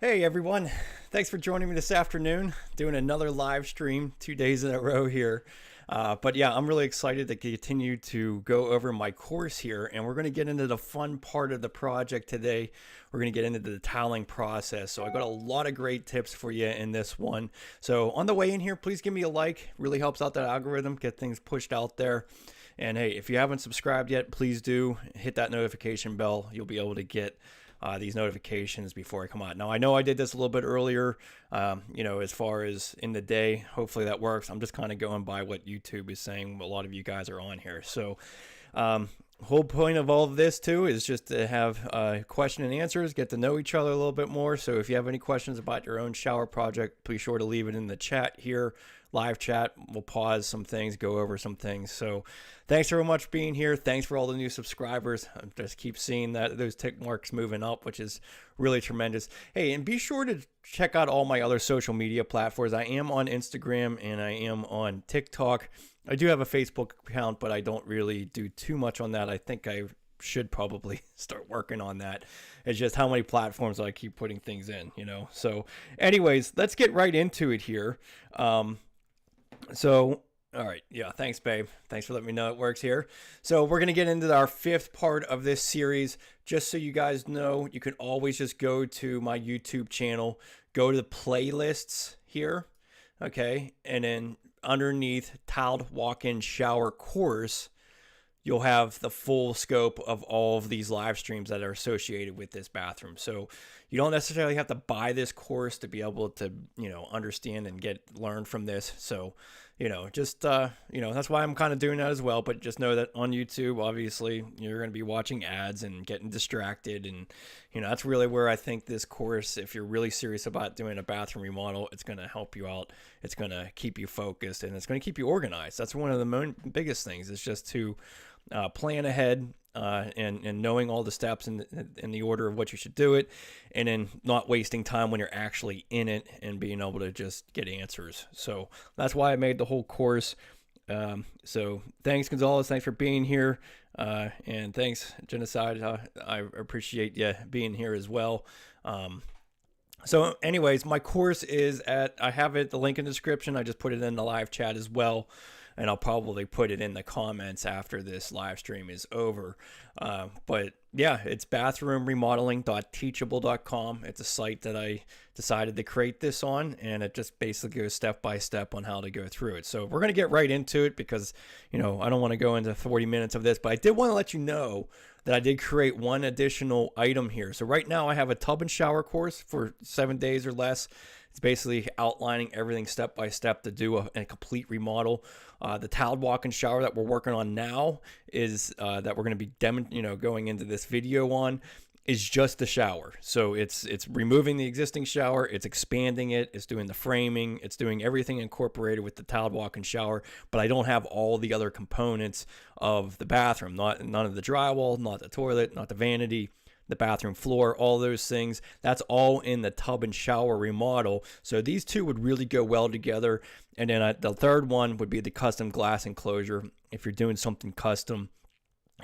Hey everyone, thanks for joining me this afternoon. Doing another live stream 2 days in a row here. But yeah, I'm really excited to continue to go over my course here, and we're going to get into the fun part of the project today. We're going to get into the toweling process. So I got a lot of great tips for you in this one. So on the way in here, please give me a like. Really helps out that algorithm, get things pushed out there. And hey, if you haven't subscribed yet, please do hit that notification bell. You'll be able to get these notifications before I come out. Now, I know I did this a little bit earlier, as far as in the day. Hopefully that works. I'm just kind of going by what YouTube is saying. A lot of you guys are on here. So whole point of all of this too is just to have question and answers, get to know each other a little bit more. So if you have any questions about your own shower project, be sure to leave it in the chat here, live chat. We'll pause some things, go over some things. So thanks very much for being here. Thanks for all the new subscribers. I just keep seeing that those tick marks moving up, which is really tremendous. Hey, and be sure to check out all my other social media platforms. I am on Instagram and I am on TikTok. I do have a Facebook account, but I don't really do too much on that. I think I should probably start working on that. It's just how many platforms I keep putting things in, So anyways, let's get right into it here. All right. Yeah. Thanks, babe. Thanks for letting me know it works here. So we're going to get into our fifth part of this series. Just so you guys know, you can always just go to my YouTube channel, go to the playlists here. Okay. And then underneath tiled walk-in shower course, you'll have the full scope of all of these live streams that are associated with this bathroom. So you don't necessarily have to buy this course to be able to, understand and learn from this. So, that's why I'm kind of doing that as well. But just know that on YouTube, obviously, you're going to be watching ads and getting distracted. And, that's really where I think this course, if you're really serious about doing a bathroom remodel, it's going to help you out. It's going to keep you focused and it's going to keep you organized. That's one of the biggest things, is just to plan ahead and knowing all the steps in the order of what you should do it, and then not wasting time when you're actually in it and being able to just get answers. So that's why I made the whole course. So thanks, Gonzalez. Thanks for being here. And thanks, Genocide. I appreciate you being here as well. So anyways, my course is I have the link in the description. I just put it in the live chat as well. And I'll probably put it in the comments after this live stream is over. But yeah, it's bathroomremodeling.teachable.com. It's a site that I decided to create this on, and it just basically goes step by step on how to go through it. So we're going to get right into it because, I don't want to go into 40 minutes of this, but I did want to let you know that I did create one additional item here. So right now I have a tub and shower course for 7 days or less. It's basically outlining everything step by step to do a complete remodel. The tiled walk-in shower that we're working on now is that we're going to be going into this video on is just the shower. So it's removing the existing shower, it's expanding it, it's doing the framing, it's doing everything incorporated with the tiled walk-in shower, but I don't have all the other components of the bathroom, none of the drywall, not the toilet, not the vanity, the bathroom floor, all those things. That's all in the tub and shower remodel. So these two would really go well together. And then the third one would be the custom glass enclosure. If you're doing something custom,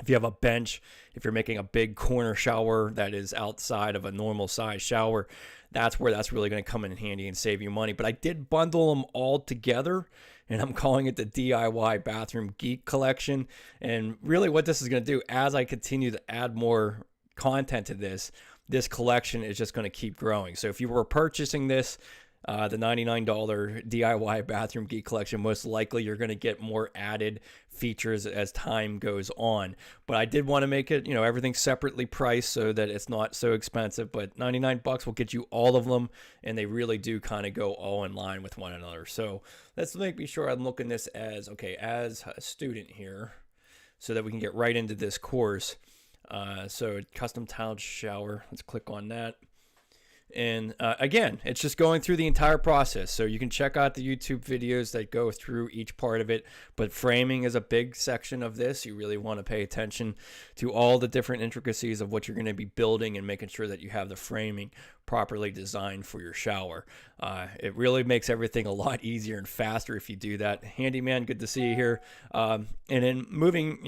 if you have a bench, if you're making a big corner shower that is outside of a normal size shower, that's where that's really going to come in handy and save you money. But I did bundle them all together, and I'm calling it the DIY Bathroom Geek Collection. And really what this is going to do, as I continue to add more content to this collection is just going to keep growing. So if you were purchasing this, the $99 DIY Bathroom Geek Collection, most likely you're going to get more added features as time goes on. But I did want to make it, everything separately priced so that it's not so expensive. But $99 will get you all of them, and they really do kind of go all in line with one another. So let's make sure I'm looking this as a student here, so that we can get right into this course. So custom tiled shower, let's click on that. And again, it's just going through the entire process. So you can check out the YouTube videos that go through each part of it. But framing is a big section of this. You really want to pay attention to all the different intricacies of what you're going to be building and making sure that you have the framing properly designed for your shower. It really makes everything a lot easier and faster if you do that. Handyman, good to see you here. And then moving,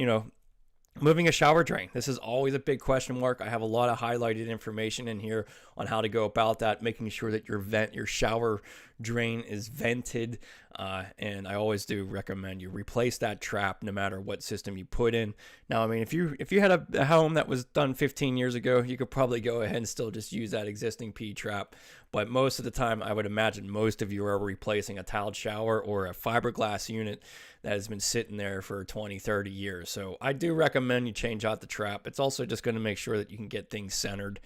Moving a shower drain. This is always a big question mark. I have a lot of highlighted information in here on how to go about that, making sure that your shower drain is vented. And I always do recommend you replace that trap no matter what system you put in. Now, I mean, if you had a home that was done 15 years ago, you could probably go ahead and still just use that existing P trap. But most of the time, I would imagine most of you are replacing a tiled shower or a fiberglass unit that has been sitting there for 20, 30 years. So I do recommend you change out the trap. It's also just going to make sure that you can get things centered.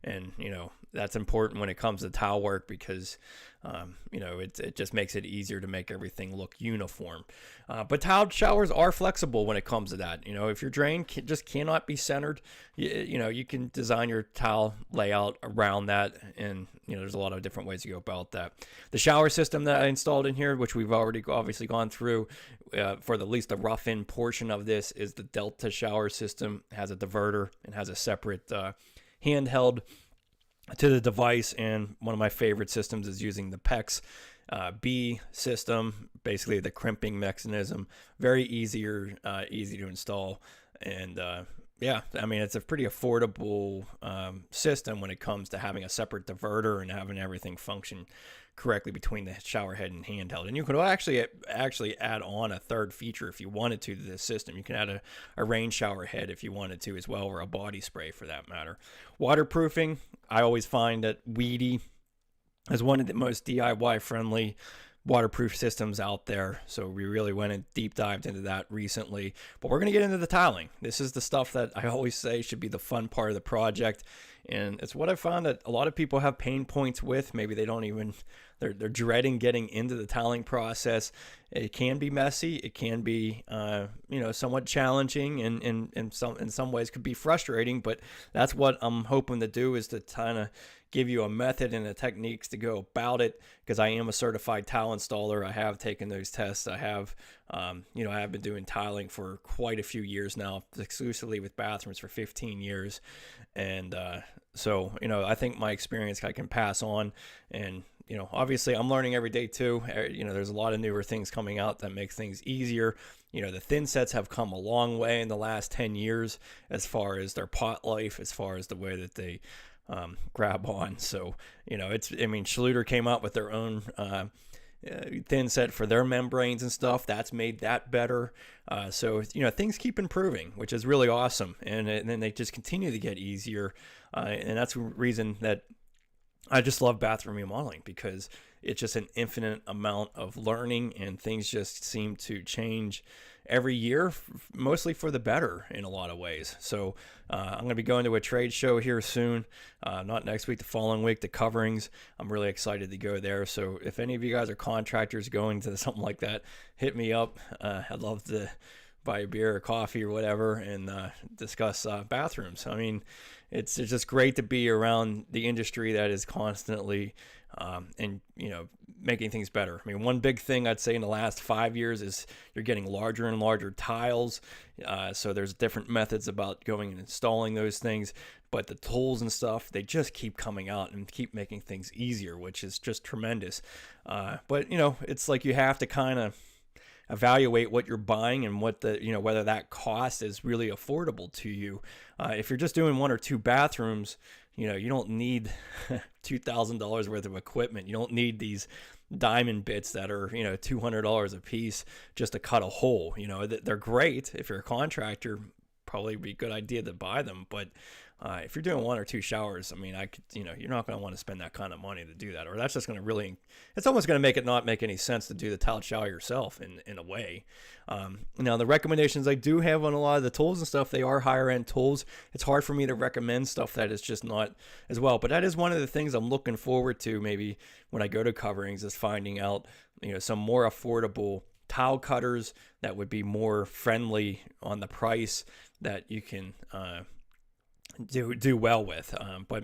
And, that's important when it comes to towel work because, it just makes it easier to make everything look uniform. But tiled showers are flexible when it comes to that. If your drain just cannot be centered, you can design your towel layout around that. And, there's a lot of different ways to go about that. The shower system that I installed in here, which we've already obviously gone through for at least the rough-in portion of this, is the Delta shower system. It has a diverter and has a separate handheld to the device, and one of my favorite systems is using the PEX B system, basically the crimping mechanism. Very easy to install, and it's a pretty affordable system when it comes to having a separate diverter and having everything function correctly between the shower head and handheld. And you could actually add on a third feature if you wanted to this system. You can add a rain shower head if you wanted to as well, or a body spray for that matter. Waterproofing, I always find that Weedy is one of the most DIY friendly waterproof systems out there. So we really went and deep dived into that recently. But we're going to get into the tiling. This is the stuff that I always say should be the fun part of the project. And it's what I found that a lot of people have pain points with. Maybe they don't even, they're dreading getting into the tiling process. It can be messy. It can be, somewhat challenging, and in some ways could be frustrating. But that's what I'm hoping to do, is to kind of give you a method and the techniques to go about it, because I am a certified tile installer. I have taken those tests. I have, I have been doing tiling for quite a few years now, exclusively with bathrooms for 15 years. And so, I think my experience I can pass on. And, obviously I'm learning every day too. There's a lot of newer things coming out that make things easier. The Thinsets have come a long way in the last 10 years as far as their pot life, as far as the way that they grab on. So, Schluter came out with their own Thinset for their membranes and stuff. That's made that better. So things keep improving, which is really awesome. And then they just continue to get easier. And that's the reason that I just love bathroom remodeling, because it's just an infinite amount of learning, and things just seem to change every year, mostly for the better in a lot of ways. So I'm going to be going to a trade show here soon, not next week, the following week, the Coverings. I'm really excited to go there. So if any of you guys are contractors going to something like that, hit me up. I'd love to buy a beer or coffee or whatever and discuss bathrooms. I mean, it's just great to be around the industry that is constantly making things better. I mean, one big thing I'd say in the last 5 years is you're getting larger and larger tiles. So there's different methods about going and installing those things, but the tools and stuff, they just keep coming out and keep making things easier, which is just tremendous. But it's like you have to kind of evaluate what you're buying and what whether that cost is really affordable to you. If you're just doing one or two bathrooms, you don't need $2,000 worth of equipment. You don't need these diamond bits that are, $200 a piece just to cut a hole. They're great. If you're a contractor, probably be a good idea to buy them. But if you're doing one or two showers, I mean, you're not going to want to spend that kind of money to do that, or that's just going to it's almost going to make it not make any sense to do the tiled shower yourself in a way. Now, the recommendations I do have on a lot of the tools and stuff, they are higher end tools. It's hard for me to recommend stuff that is just not as well, but that is one of the things I'm looking forward to maybe when I go to Coverings, is finding out, some more affordable tile cutters that would be more friendly on the price, that you can, do well with. But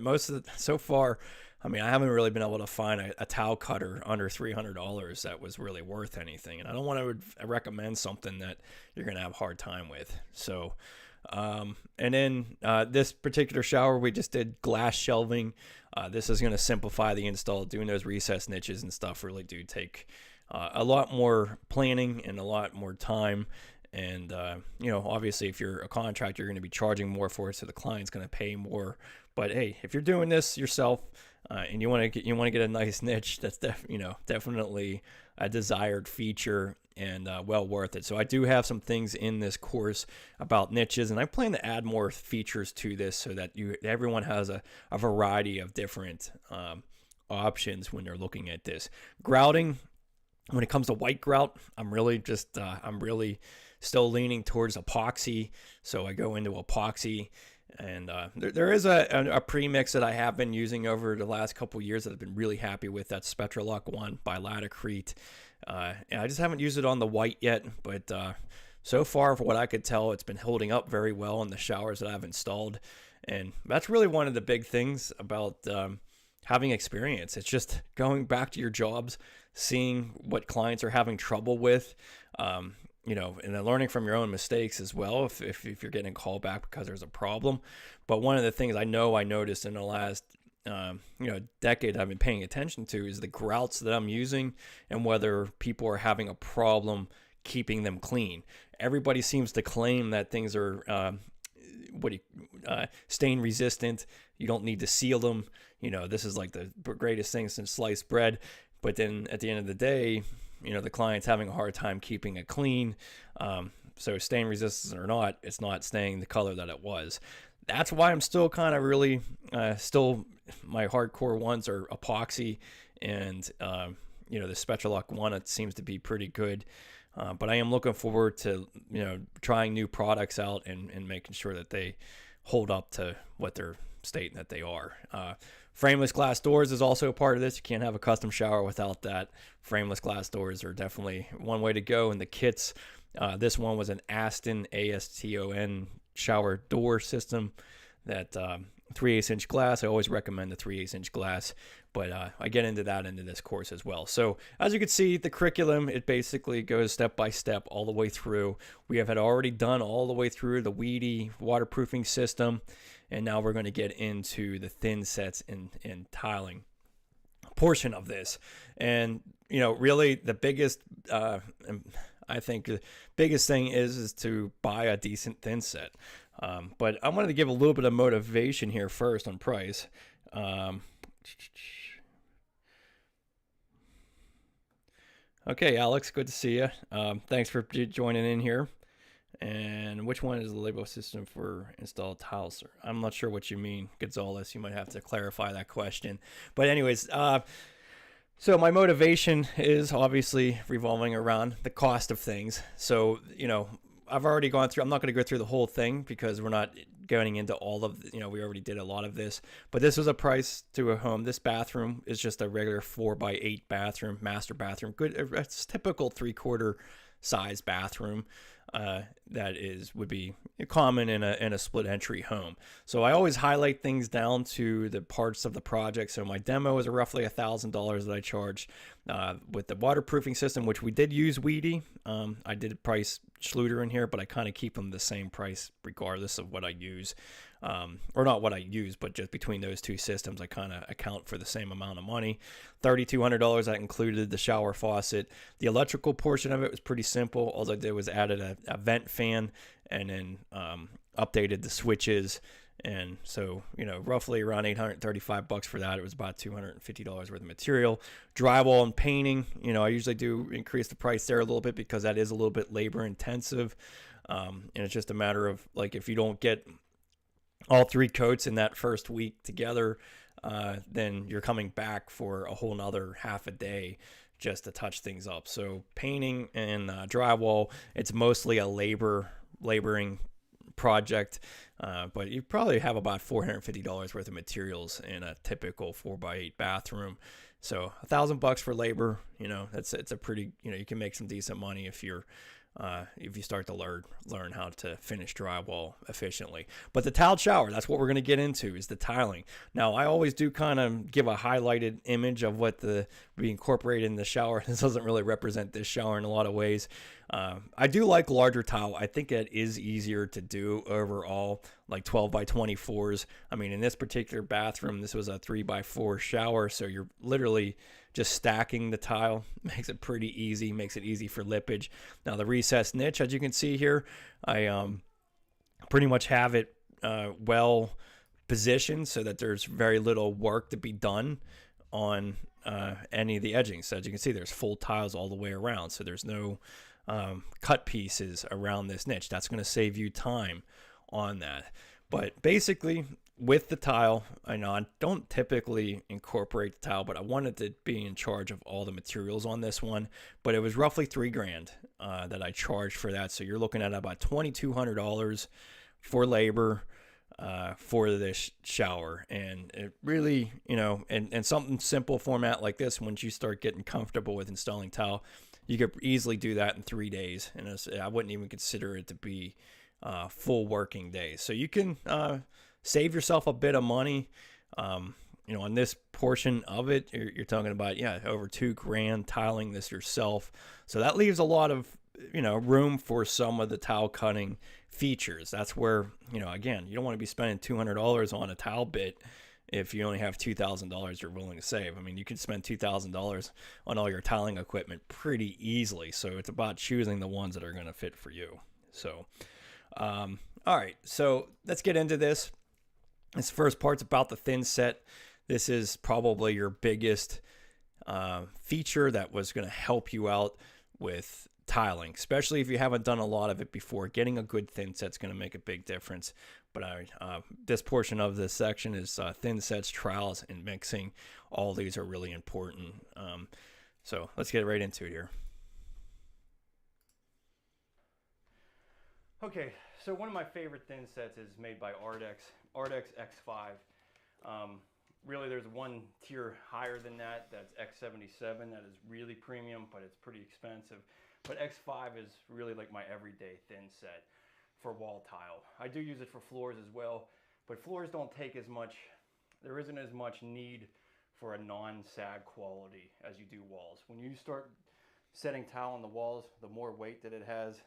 so far, I mean, I haven't really been able to find a towel cutter under $300 that was really worth anything. And I don't want to recommend something that you're going to have a hard time with. So, and then this particular shower, we just did glass shelving. This is going to simplify the install. Doing those recessed niches and stuff really do take a lot more planning and a lot more time. And, obviously if you're a contractor, you're going to be charging more for it. So the client's going to pay more. But hey, if you're doing this yourself, and you want to get a nice niche, that's definitely a desired feature and well worth it. So I do have some things in this course about niches, and I plan to add more features to this so that everyone has a variety of different options when they're looking at this. Grouting, when it comes to white grout, I'm really still leaning towards epoxy. So I go into epoxy. And there is a premix that I have been using over the last couple years that I've been really happy with. That's Spectralock 1 by Latacrete. And I just haven't used it on the white yet, but so far, for what I could tell, it's been holding up very well in the showers that I've installed. And that's really one of the big things about having experience. It's just going back to your jobs, seeing what clients are having trouble with, and then learning from your own mistakes as well if you're getting a call back because there's a problem. But one of the things I noticed in the last decade I've been paying attention to is the grouts that I'm using and whether people are having a problem keeping them clean. Everybody seems to claim that things are stain resistant. You don't need to seal them. This is like the greatest thing since sliced bread. But then at the end of the day, the client's having a hard time keeping it clean. So stain resistant or not, it's not staying the color that it was. That's why I'm still kind of really, my hardcore ones are epoxy and, the Spectralock 1, it seems to be pretty good. But I am looking forward to, trying new products out and making sure that they hold up to what they're stating that they are. Frameless glass doors is also a part of this. You can't have a custom shower without that. Frameless glass doors are definitely one way to go. And the kits, this one was an Aston, ASTON shower door system that 3/8 inch glass. I always recommend the 3/8 inch glass, but I get into that into this course as well. So as you can see, the curriculum, it basically goes step by step all the way through. We have had already done all the way through the weedy waterproofing system. And now we're going to get into the thin sets and tiling portion of this. And, really the biggest, I think the biggest thing is to buy a decent thin set. But I wanted to give a little bit of motivation here first on price. Okay, Alex, good to see you. Thanks for joining in here. And which one is the label system for installed tiles? I'm not sure what you mean, Gonzalez. You might have to clarify that question. But anyways, so my motivation is obviously revolving around the cost of things. So, I've already gone through, I'm not going to go through the whole thing because we're not going into all of, we already did a lot of this. But this was a price to a home. This bathroom is just a regular 4x8 bathroom, master bathroom. Good, it's typical 3/4 size bathroom. That would be common in a split entry home. So I always highlight things down to the parts of the project. So my demo is roughly $1,000 that I charged with the waterproofing system, which we did use Weedy. I did price Schluter in here, but I kind of keep them the same price regardless of what I use. Or not what I use, but just between those two systems, I kind of account for the same amount of money. $3,200, that included the shower faucet. The electrical portion of it was pretty simple. All I did was added a vent fan and then updated the switches. And so, roughly around $835 for that. It was about $250 worth of material. Drywall and painting, I usually do increase the price there a little bit because that is a little bit labor intensive. And it's just a matter of, like, if you don't get all 3 coats in that first week together, then you're coming back for a whole nother half a day just to touch things up. So painting and drywall, it's mostly a laboring project, but you probably have about $450 worth of materials in a typical 4x8 bathroom. So $1,000 for labor, it's a pretty, you can make some decent money if you start to learn how to finish drywall efficiently. But the tiled shower, that's what we're going to get into, is the tiling. Now, I always do kind of give a highlighted image of what we incorporate in the shower. This doesn't really represent this shower in a lot of ways. I do like larger tile. I think it is easier to do overall, like 12x24s. I mean, in this particular bathroom, this was a 3x4 shower, so you're literally just stacking the tile makes it pretty easy, makes it easy for lippage. Now the recessed niche, as you can see here, I pretty much have it well positioned so that there's very little work to be done on any of the edging. So as you can see, there's full tiles all the way around, so there's no cut pieces around this niche. That's going to save you time on that. But basically, with the tile, I know I don't typically incorporate the tile, but I wanted to be in charge of all the materials on this one. But it was roughly $3,000 that I charged for that. So you're looking at about $2,200 for labor for this shower. And it really, you know, and something simple format like this, once you start getting comfortable with installing tile, you could easily do that in 3 days. And I wouldn't even consider it to be full working days. So you can save yourself a bit of money. You know, on this portion of it, you're talking about, over $2,000 tiling this yourself. So that leaves a lot of, you know, room for some of the tile cutting features. That's where, you know, again, you don't want to be spending $200 on a tile bit if you only have $2,000 you're willing to save. I mean, you can spend $2,000 on all your tiling equipment pretty easily. So it's about choosing the ones that are going to fit for you. So, all right, so let's get into this. This first part's about the Thinset. This is probably your biggest feature that was going to help you out with tiling, especially if you haven't done a lot of it before. Getting a good Thinset is going to make a big difference. But this portion of this section is Thinsets, trowels, and mixing. All these are really important. So let's get right into it here. Okay, so one of my favorite Thinsets is made by Ardex X5. Really, there's one tier higher than that. That's X77. That is really premium, but it's pretty expensive. But X5 is really like my everyday Thinset for wall tile. I do use it for floors as well, but floors don't take as much. There isn't as much need for a non-sag quality as you do walls. When you start setting tile on the walls, the more weight that it has,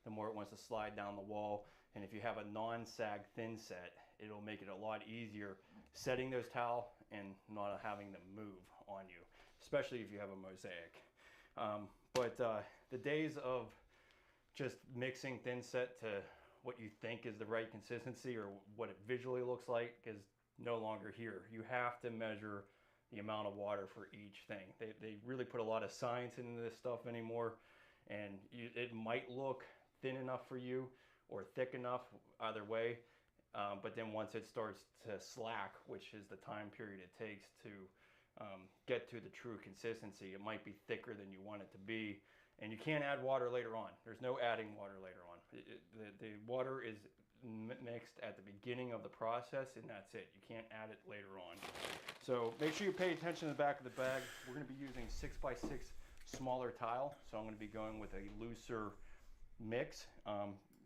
the more it wants to slide down the wall. And if you have a non-sag Thinset, it'll make it a lot easier setting those tile and not having them move on you, especially if you have a mosaic. But the days of just mixing Thinset to what you think is the right consistency or what it visually looks like is no longer here. You have to measure the amount of water for each thing. They really put a lot of science into this stuff anymore, and it might look thin enough for you or thick enough, either way, but then once it starts to slack, which is the time period it takes to get to the true consistency, it might be thicker than you want it to be, and you can't add water later on. There's no adding water later on. The water is mixed at the beginning of the process, and that's it. You can't add it later on. So make sure you pay attention to the back of the bag. We're going to be using 6x6 smaller tile, so I'm going to be going with a looser mix.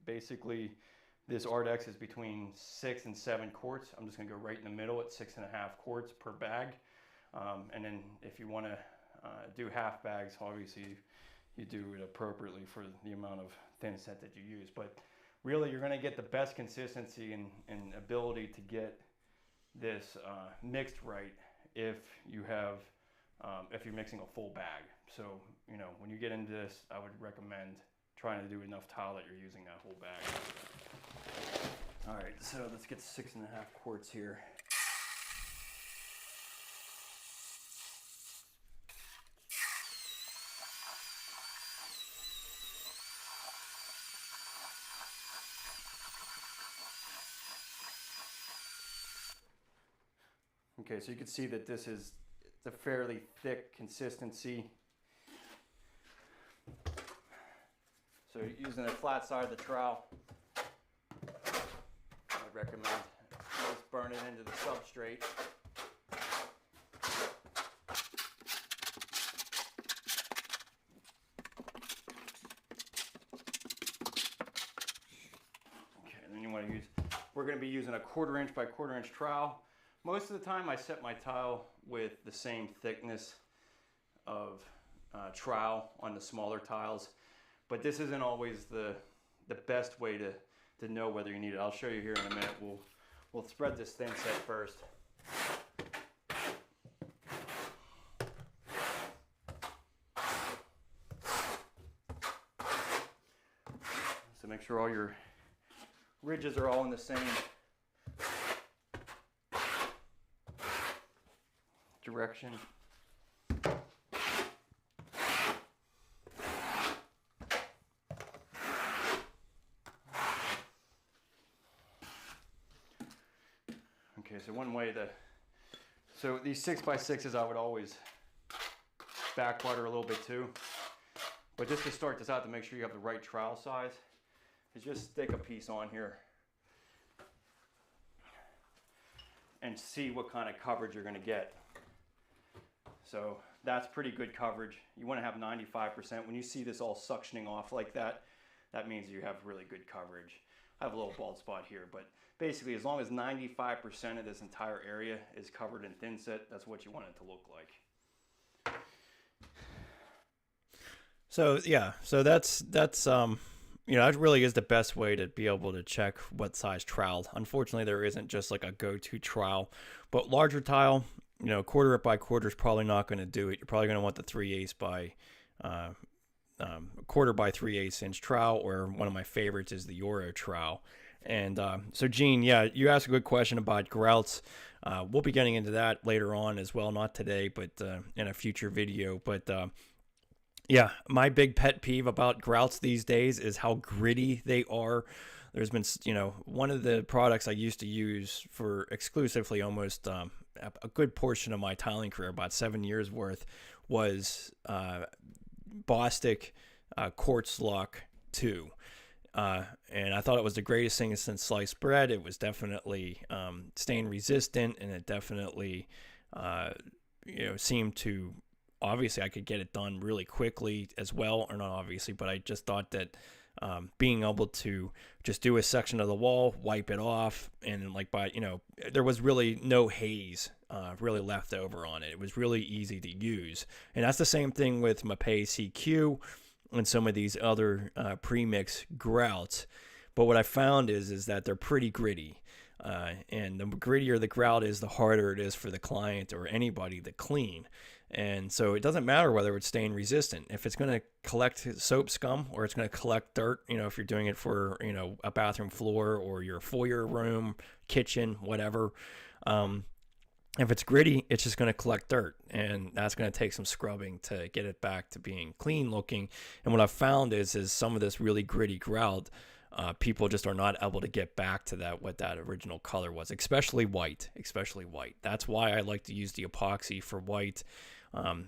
Basically, this Ardex is between 6 and 7 quarts. I'm just going to go right in the middle at 6.5 quarts per bag. And then if you want to do half bags, obviously you do it appropriately for the amount of Thinset that you use. But really, you're going to get the best consistency and ability to get this mixed right if you have if you're mixing a full bag. So, you know, when you get into this, I would recommend trying to do enough tile that you're using that whole bag. All right, so let's get 6.5 quarts here. Okay, so you can see that it's a fairly thick consistency. So using the flat side of the trowel, I'd recommend just burn it into the substrate. Okay, then you want to we're going to be using a 1/4 inch by 1/4 inch trowel. Most of the time I set my tile with the same thickness of trowel on the smaller tiles, but this isn't always the best way to know whether you need it. I'll show you here in a minute. We'll spread this Thinset first. So make sure all your ridges are all in the same direction. Okay, so one way so these 6x6s I would always back butter a little bit too. But just to start this out, to make sure you have the right trowel size, is just stick a piece on here and see what kind of coverage you're going to get. So that's pretty good coverage. You want to have 95%. When you see this all suctioning off like that, that means you have really good coverage. I have a little bald spot here, but basically as long as 95% of this entire area is covered in Thinset, that's what you want it to look like. So yeah, so that's you know, that really is the best way to be able to check what size trowel. Unfortunately, there isn't just like a go-to trowel, but larger tile, you know, quarter by quarter is probably not going to do it. You're probably going to want the 3/8 by quarter by 3/8 inch trowel, or one of my favorites is the Euro trowel. And so Gene, yeah, you asked a good question about grouts. We'll be getting into that later on as well, not today, but in a future video. But yeah, my big pet peeve about grouts these days is how gritty they are. There's been, you know, one of the products I used to use for exclusively almost a good portion of my tiling career, about 7 years worth, was Bostic Quartz Lock 2. And I thought it was the greatest thing since sliced bread. It was definitely stain resistant, and it definitely, you know, seemed to, obviously I could get it done really quickly as well, or not obviously, but I just thought that being able to just do a section of the wall, wipe it off, and like by, you know, there was really no haze really left over on it. It was really easy to use. And that's the same thing with Mapei CQ and some of these other pre-mix grouts. But what I found is that they're pretty gritty. And the grittier the grout is, the harder it is for the client or anybody to clean. And so it doesn't matter whether it's stain resistant. If it's going to collect soap scum, or it's going to collect dirt, you know, if you're doing it for, you know, a bathroom floor or your foyer room, kitchen, whatever, if it's gritty, it's just going to collect dirt, and that's going to take some scrubbing to get it back to being clean looking. And what I've found is some of this really gritty grout, people just are not able to get back to what that original color was, especially white. That's why I like to use the epoxy for white.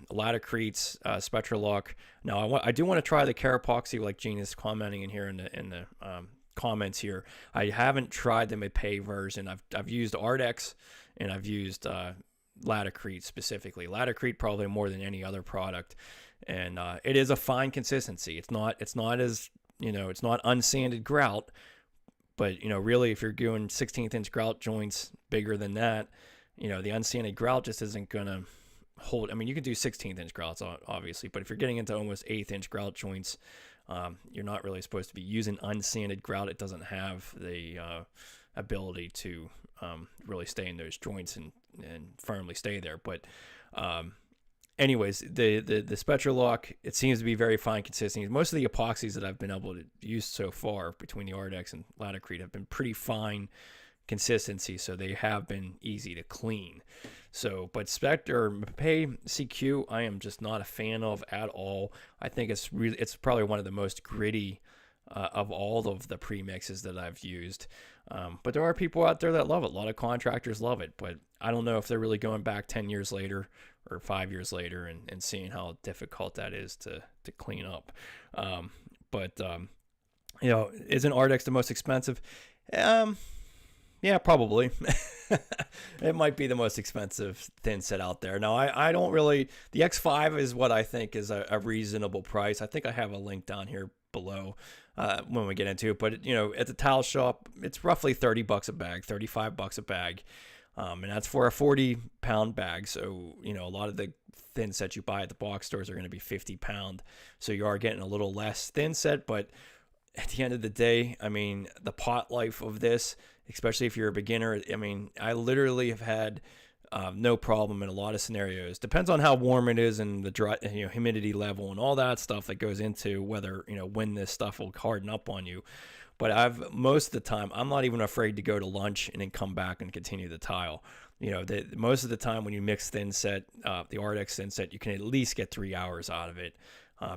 Laticrete's Spectralock. Now I do want to try the Carapoxy, like Gene is commenting in here in the comments here. I haven't tried the Mapei version. I've used Ardex, and I've used Laticrete specifically. Laticrete probably more than any other product, and it is a fine consistency. It's not as, you know, it's not unsanded grout, but, you know, really if you're doing 16th inch grout joints bigger than that, you know, the unsanded grout just isn't gonna hold. I mean, you can do 16th inch grouts obviously, but if you're getting into almost 8th inch grout joints, you're not really supposed to be using unsanded grout. It doesn't have the ability to really stay in those joints and firmly stay there. But anyways, the Spectralock, it seems to be very fine consistency. Most of the epoxies that I've been able to use so far between the Ardex and Laticrete have been pretty fine consistency, so they have been easy to clean. So, but Mapei CQ, I am just not a fan of at all. I think it's probably one of the most gritty of all of the premixes that I've used. But there are people out there that love it. A lot of contractors love it, but I don't know if they're really going back 10 years later or 5 years later and seeing how difficult that is to clean up. You know, isn't Ardex the most expensive? Yeah, probably. It might be the most expensive Thinset out there. Now, I don't really... The X5 is what I think is a reasonable price. I think I have a link down here below when we get into it. But, you know, at the tile shop, it's roughly $30 a bag, $35 a bag. And that's for a 40-pound bag. So, you know, a lot of the Thinsets you buy at the box stores are going to be 50-pound. So you are getting a little less Thinset, but at the end of the day, I mean, the pot life of this, especially if you're a beginner, I mean, I literally have had no problem in a lot of scenarios. Depends on how warm it is and the dry, humidity level and all that stuff that goes into whether, when this stuff will harden up on you. But most of the time, I'm not even afraid to go to lunch and then come back and continue the tile. Most of the time when you mix Thinset, the Ardex Thinset, you can at least get 3 hours out of it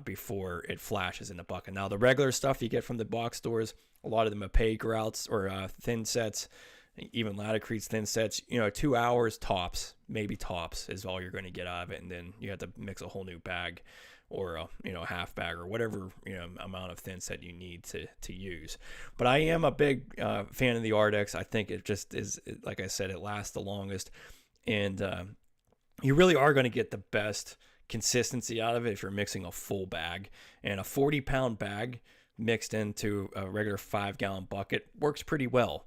before it flashes in the bucket. Now, the regular stuff you get from the box stores, a lot of them opaque grouts or Thinsets, even Laticrete Thinsets, 2 hours tops, maybe tops is all you're going to get out of it. And then you have to mix a whole new bag or a half bag or whatever amount of Thinset you need to use. But I am a big fan of the Ardex. I think it just is, like I said, it lasts the longest, and you really are going to get the best consistency out of it if you're mixing a full bag. And a 40-pound bag mixed into a regular 5-gallon bucket works pretty well.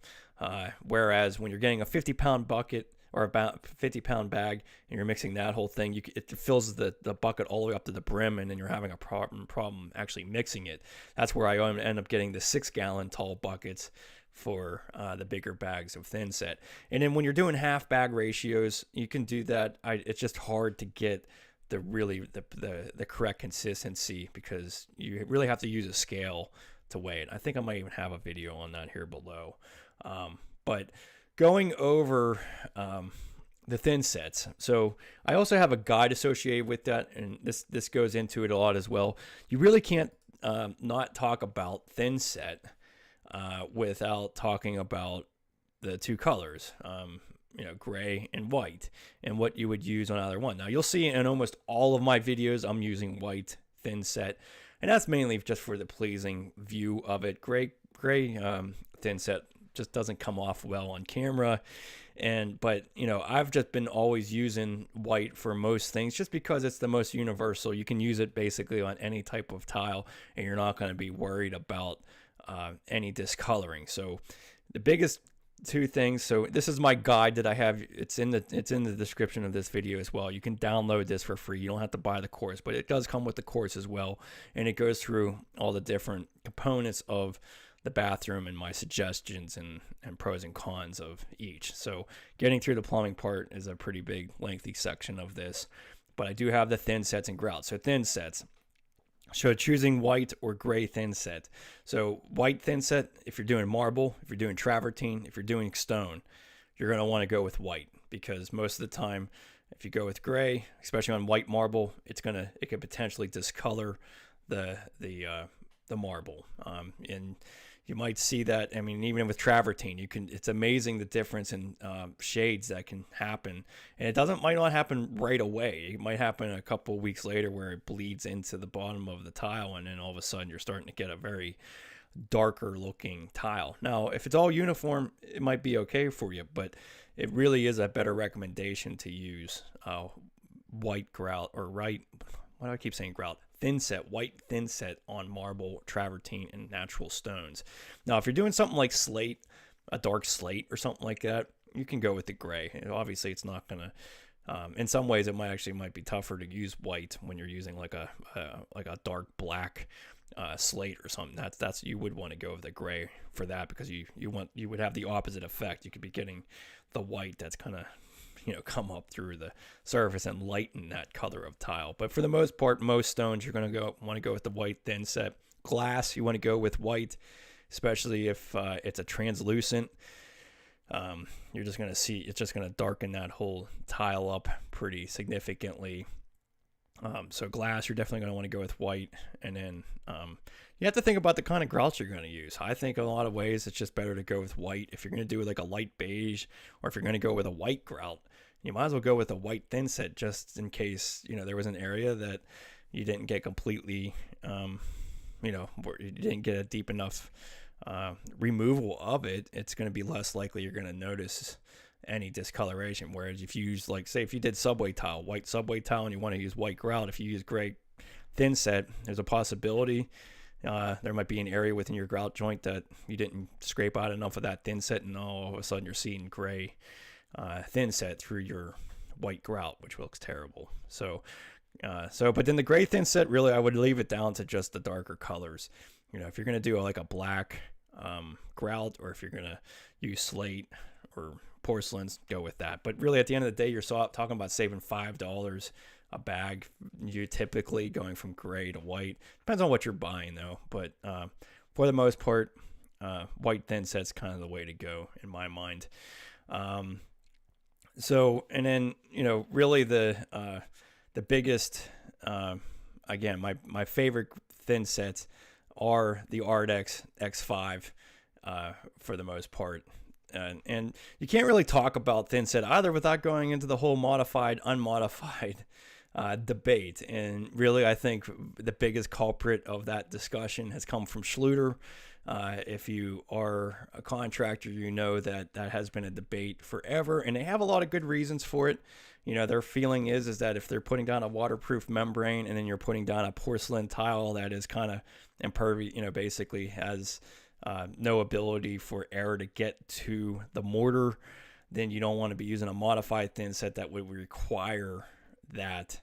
Whereas when you're getting a 50-pound bucket or about 50-pound bag and you're mixing that whole thing, it fills the bucket all the way up to the brim, and then you're having a problem actually mixing it. That's where I end up getting the 6-gallon tall buckets for the bigger bags of Thinset. And then when you're doing half bag ratios, you can do that. It's just hard to get the correct consistency because you really have to use a scale to weigh it. I think I might even have a video on that here below. But going over the Thinsets, so I also have a guide associated with that, and this goes into it a lot as well. You really can't not talk about Thinset without talking about the two colors, gray and white, and what you would use on either one. Now, you'll see in almost all of my videos, I'm using white Thinset, and that's mainly just for the pleasing view of it. Gray Thinset just doesn't come off well on camera, but I've just been always using white for most things just because it's the most universal. You can use it basically on any type of tile, and you're not going to be worried about any discoloring. So the biggest two things. So this is my guide that I have. It's in the description of this video as well. You can download this for free. You don't have to buy the course, but it does come with the course as well, and it goes through all the different components of the bathroom and my suggestions and pros and cons of each. So getting through the plumbing part is a pretty big lengthy section of this, but I do have the Thinsets and grouts. So Thinsets, so choosing white or gray Thinset. So white Thinset, if you're doing marble, if you're doing travertine, if you're doing stone, you're going to want to go with white, because most of the time if you go with gray, especially on white marble, it could potentially discolor the marble, and you might see that. I mean, even with travertine, it's amazing the difference in shades that can happen, and it might not happen right away. It might happen a couple weeks later where it bleeds into the bottom of the tile, and then all of a sudden you're starting to get a very darker looking tile. Now, if it's all uniform, it might be okay for you, but it really is a better recommendation to use white grout, or why do I keep saying grout? Thinset, white Thinset on marble, travertine, and natural stones. Now, if you're doing something like slate, a dark slate or something like that, you can go with the gray. And obviously, it's not gonna. In some ways, it might be tougher to use white when you're using like a dark black slate or something. That's you would want to go with the gray for that, because you would have the opposite effect. You could be getting the white that's kind of come up through the surface and lighten that color of tile. But for the most part, most stones, you're going to want to go with the white Thinset. Glass, you want to go with white, especially if it's a translucent. You're just going to see it's just going to darken that whole tile up pretty significantly. So glass, you're definitely going to want to go with white. And then you have to think about the kind of grouts you're going to use. I think in a lot of ways it's just better to go with white. If you're going to do like a light beige, or if you're going to go with a white grout, you might as well go with a white Thinset, just in case there was an area that you didn't get completely, you didn't get a deep enough removal of it. It's going to be less likely you're going to notice any discoloration. Whereas if you use, like, say if you did subway tile, white subway tile, and you want to use white grout, if you use gray Thinset, there's a possibility there might be an area within your grout joint that you didn't scrape out enough of that Thinset, and all of a sudden you're seeing gray Thinset through your white grout, which looks terrible. But then the gray Thinset, really, I would leave it down to just the darker colors. If you're going to do like a black grout, or if you're going to use slate or porcelains, go with that. But really, at the end of the day, you're talking about saving $5 a bag. You're typically going from gray to white. Depends on what you're buying, though. But for the most part, white Thinset's kind of the way to go in my mind. So, and then, really the biggest, again, my favorite Thinsets are the Ardex X5 for the most part. And you can't really talk about Thinset either without going into the whole modified, unmodified debate. And really, I think the biggest culprit of that discussion has come from Schluter. If you are a contractor, you know that has been a debate forever, and they have a lot of good reasons for it. Their feeling is that if they're putting down a waterproof membrane and then you're putting down a porcelain tile that is kind of impervious, basically has no ability for air to get to the mortar, then you don't want to be using a modified Thinset that would require that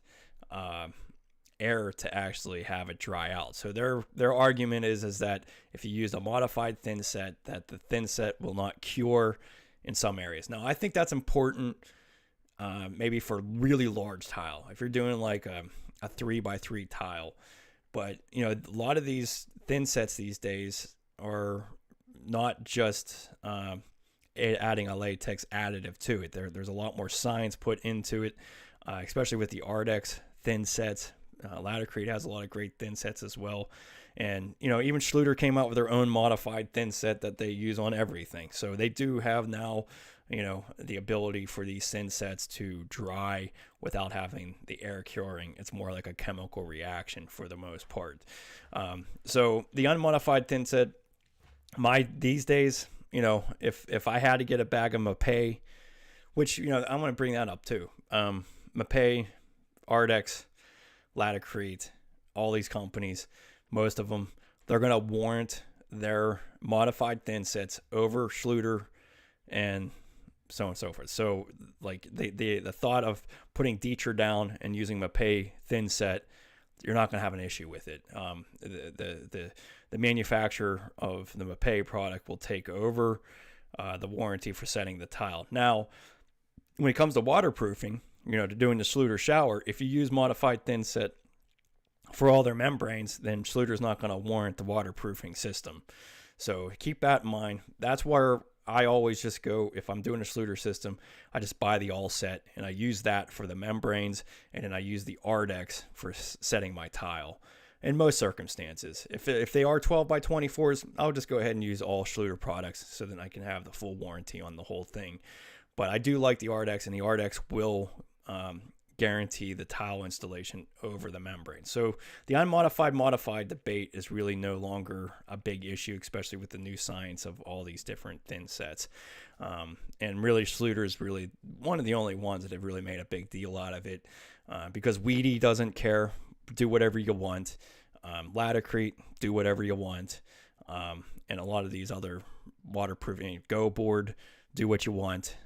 air to actually have it dry out. So their argument is that if you use a modified Thinset, that the Thinset will not cure in some areas. Now, I think that's important maybe for really large tile. If you're doing like a 3x3 tile. But, a lot of these Thinsets these days are not just adding a latex additive to it. There's a lot more science put into it, especially with the Ardex Thinsets. Latticrete has a lot of great Thinsets as well. And, even Schluter came out with their own modified Thinset that they use on everything. So they do have now, the ability for these Thinsets to dry without having the air curing. It's more like a chemical reaction for the most part. So the unmodified Thinset, these days, if I had to get a bag of Mapei, which, I'm going to bring that up too. Mapei, Ardex, Latticrete, all these companies, most of them, they're going to warrant their modified Thinsets over Schluter and so on and so forth. So like the thought of putting Dieter down and using Mapei Thinset, you're not going to have an issue with it. The manufacturer of the Mapei product will take over the warranty for setting the tile. Now, when it comes to waterproofing, to doing the Schluter shower, if you use modified Thinset for all their membranes, then Schluter's not going to warrant the waterproofing system. So keep that in mind. That's where I always just go, if I'm doing a Schluter system, I just buy the all set and I use that for the membranes, and then I use the Ardex for setting my tile. In most circumstances, if they are 12x24s, I'll just go ahead and use all Schluter products so that I can have the full warranty on the whole thing. But I do like the Ardex, and the Ardex will guarantee the tile installation over the membrane. So the unmodified modified debate is really no longer a big issue, especially with the new science of all these different Thinsets. And really, Schluter is really one of the only ones that have really made a big deal out of it, because Weedy doesn't care. Do whatever you want. Latticrete, do whatever you want. And a lot of these other waterproofing, Go Board, do what you want.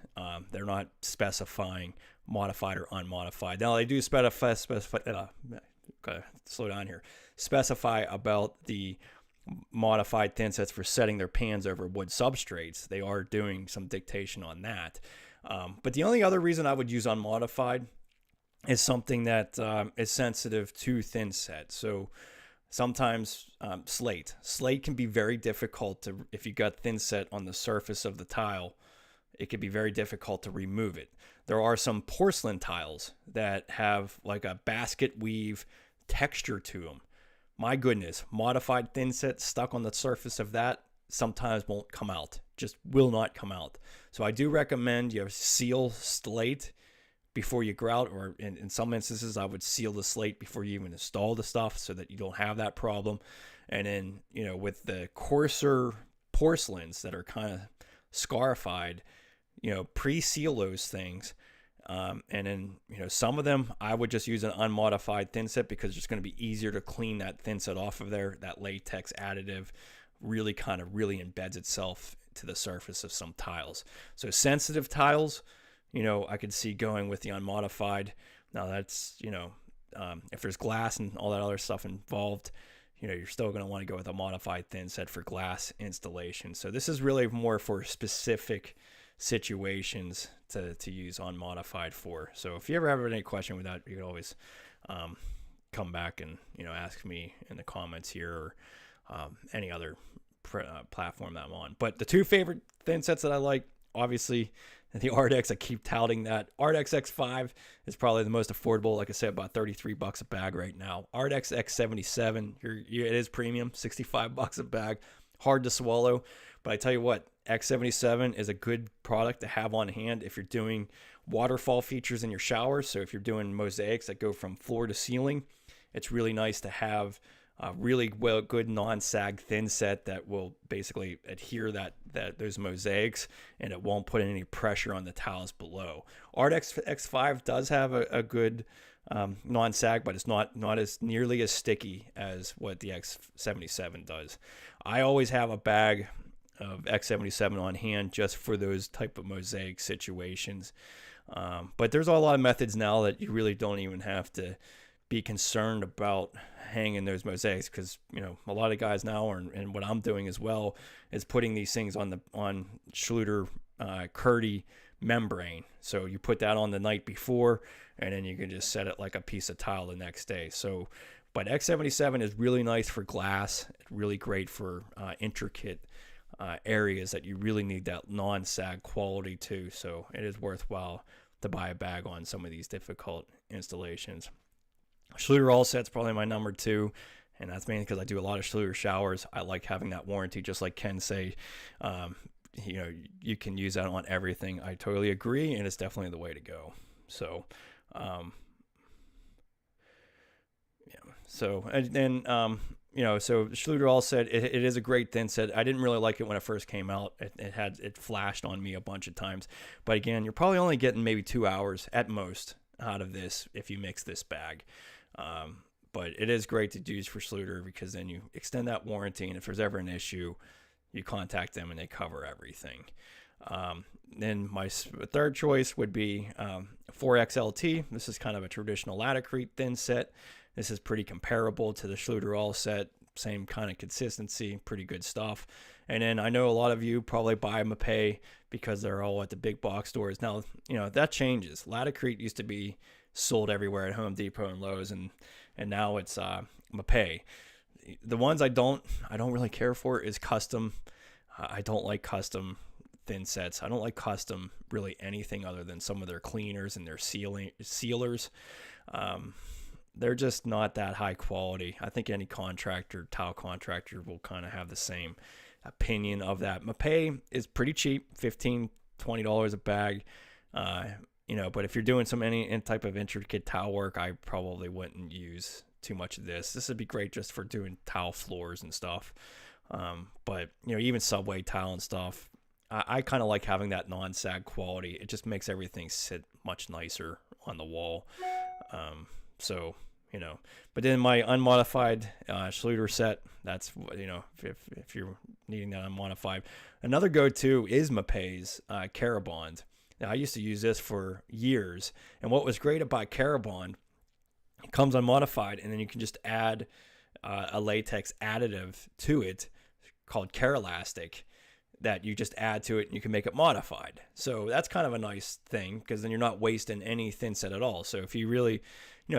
They're not specifying modified or unmodified. Now they do specify slow down here. Specify about the modified Thinsets for setting their pans over wood substrates. They are doing some dictation on that. But the only other reason I would use unmodified is something that is sensitive to Thinset. So sometimes slate. Slate can be very difficult to, if you got Thinset on the surface of the tile, it could be very difficult to remove it. There are some porcelain tiles that have like a basket weave texture to them. My goodness, modified Thinset stuck on the surface of that sometimes won't come out, just will not come out. So I do recommend you seal slate before you grout, or in some instances, I would seal the slate before you even install the stuff so that you don't have that problem. And then, with the coarser porcelains that are kind of scarified, pre-seal those things. And then, some of them I would just use an unmodified Thinset because it's going to be easier to clean that Thinset off of there. That latex additive really embeds itself to the surface of some tiles. So sensitive tiles, I could see going with the unmodified. Now that's, if there's glass and all that other stuff involved, you're still going to want to go with a modified Thinset for glass installation. So this is really more for specific situations to use unmodified for. So if you ever have any question with that, you can always come back and ask me in the comments here, or any other platform that I'm on. But the two favorite thin sets that I like, obviously the Ardex. I keep touting that. Ardex X5 is probably the most affordable. Like I said, about $33 a bag right now. Ardex X77, it is premium, $65 a bag. Hard to swallow, but I tell you what, X77 is a good product to have on hand if you're doing waterfall features in your showers. So if you're doing mosaics that go from floor to ceiling, it's really nice to have a really good non-sag thin set that will basically adhere those mosaics, and it won't put any pressure on the tiles below. Ardex X5 does have a good non-sag, but it's not as nearly as sticky as what the X77 does. I always have a bag of X77 on hand just for those type of mosaic situations. But there's a lot of methods now that you really don't even have to be concerned about hanging those mosaics, because a lot of guys now and what I'm doing as well is putting these things on Schluter Curdy membrane. So you put that on the night before, and then you can just set it like a piece of tile the next day. So, but X77 is really nice for glass. It's really great for intricate areas that you really need that non-sag quality to. So it is worthwhile to buy a bag on some of these difficult installations. Schluter All Set's probably my number 2, and that's mainly because I do a lot of Schluter showers. I like having that warranty, just like Ken say, you can use that on everything. I totally agree, and it's definitely the way to go. So, so, and then, so Schluter All Set, it is a great thin set. I didn't really like it when it first came out. It flashed on me a bunch of times, but again, you're probably only getting maybe 2 hours at most out of this if you mix this bag. But it is great to use for Schluter, because then you extend that warranty, and if there's ever an issue, you contact them and they cover everything. Then my third choice would be 4XLT. This is kind of a traditional Laticrete thin set. This is pretty comparable to the Schluter All Set, same kind of consistency, pretty good stuff. And then I know a lot of you probably buy Mapei because they're all at the big box stores. Now, that changes. Laticrete used to be sold everywhere at Home Depot and Lowe's, and now it's Mapei. The ones I don't really care for is custom. I don't like custom thin sets. I don't like custom really anything other than some of their cleaners and their sealers. They're just not that high quality. I think any tile contractor will kind of have the same opinion of that. Mapei is pretty cheap, $15, $20 a bag. But if you're doing any type of intricate tile work, I probably wouldn't use too much of this. This would be great just for doing tile floors and stuff. But even subway tile and stuff, I kind of like having that non-sag quality. It just makes everything sit much nicer on the wall. But then my unmodified Schluter set, that's, if you're needing that unmodified. Another go-to is Mapei's Carabond. Now, I used to use this for years, and what was great about Carabond, it comes unmodified, and then you can just add a latex additive to it called Caralastic that you just add to it, and you can make it modified. So that's kind of a nice thing, because then you're not wasting any thin set at all. So if you really,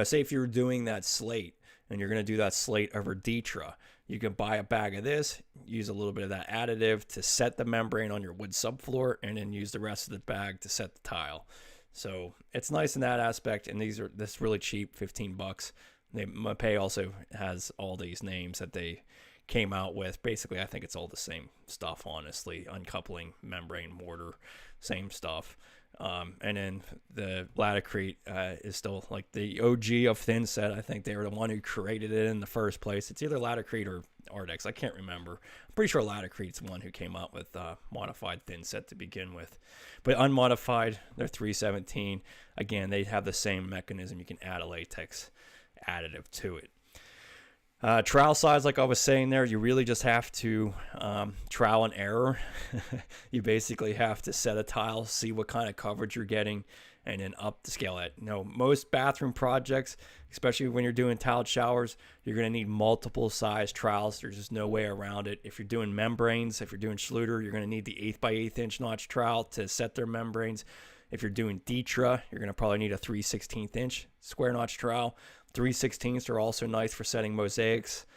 say if you're doing that slate and you're going to do that slate over Ditra, you can buy a bag of this, use a little bit of that additive to set the membrane on your wood subfloor, and then use the rest of the bag to set the tile. So it's nice in that aspect, and this really cheap, $15. Mapei also has all these names that they came out with. Basically, I think it's all the same stuff, honestly. Uncoupling, membrane, mortar, same stuff. And then the Laticrete is still like the OG of thin set. I think they were the one who created it in the first place. It's either Laticrete or Ardex. I can't remember. I'm pretty sure Laticrete's the one who came out with modified thin set to begin with. But unmodified, they're $317. Again, they have the same mechanism. You can add a latex additive to it. Trowel size, like I was saying there, you really just have to trowel and error. You basically have to set a tile, see what kind of coverage you're getting, and then up to scale it. Most bathroom projects, especially when you're doing tiled showers, you're going to need multiple size trowels. There's just no way around it. If you're doing membranes, if you're doing Schluter, you're going to need the 1/8 by 1/8 inch notch trowel to set their membranes. If you're doing Ditra, you're going to probably need a 3/16 inch square notch trowel. 3/16 are also nice for setting mosaics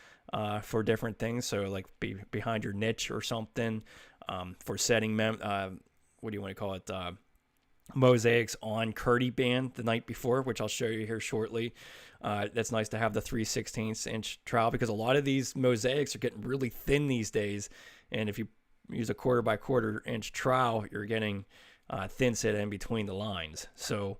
for different things. So like behind your niche or something, for setting what do you want to call it? Mosaics on curdy band the night before, which I'll show you here shortly. That's nice to have the 3/16 inch trowel, because a lot of these mosaics are getting really thin these days, and if you use a 1/4 by 1/4 inch trowel, you're getting Thinset in between the lines. So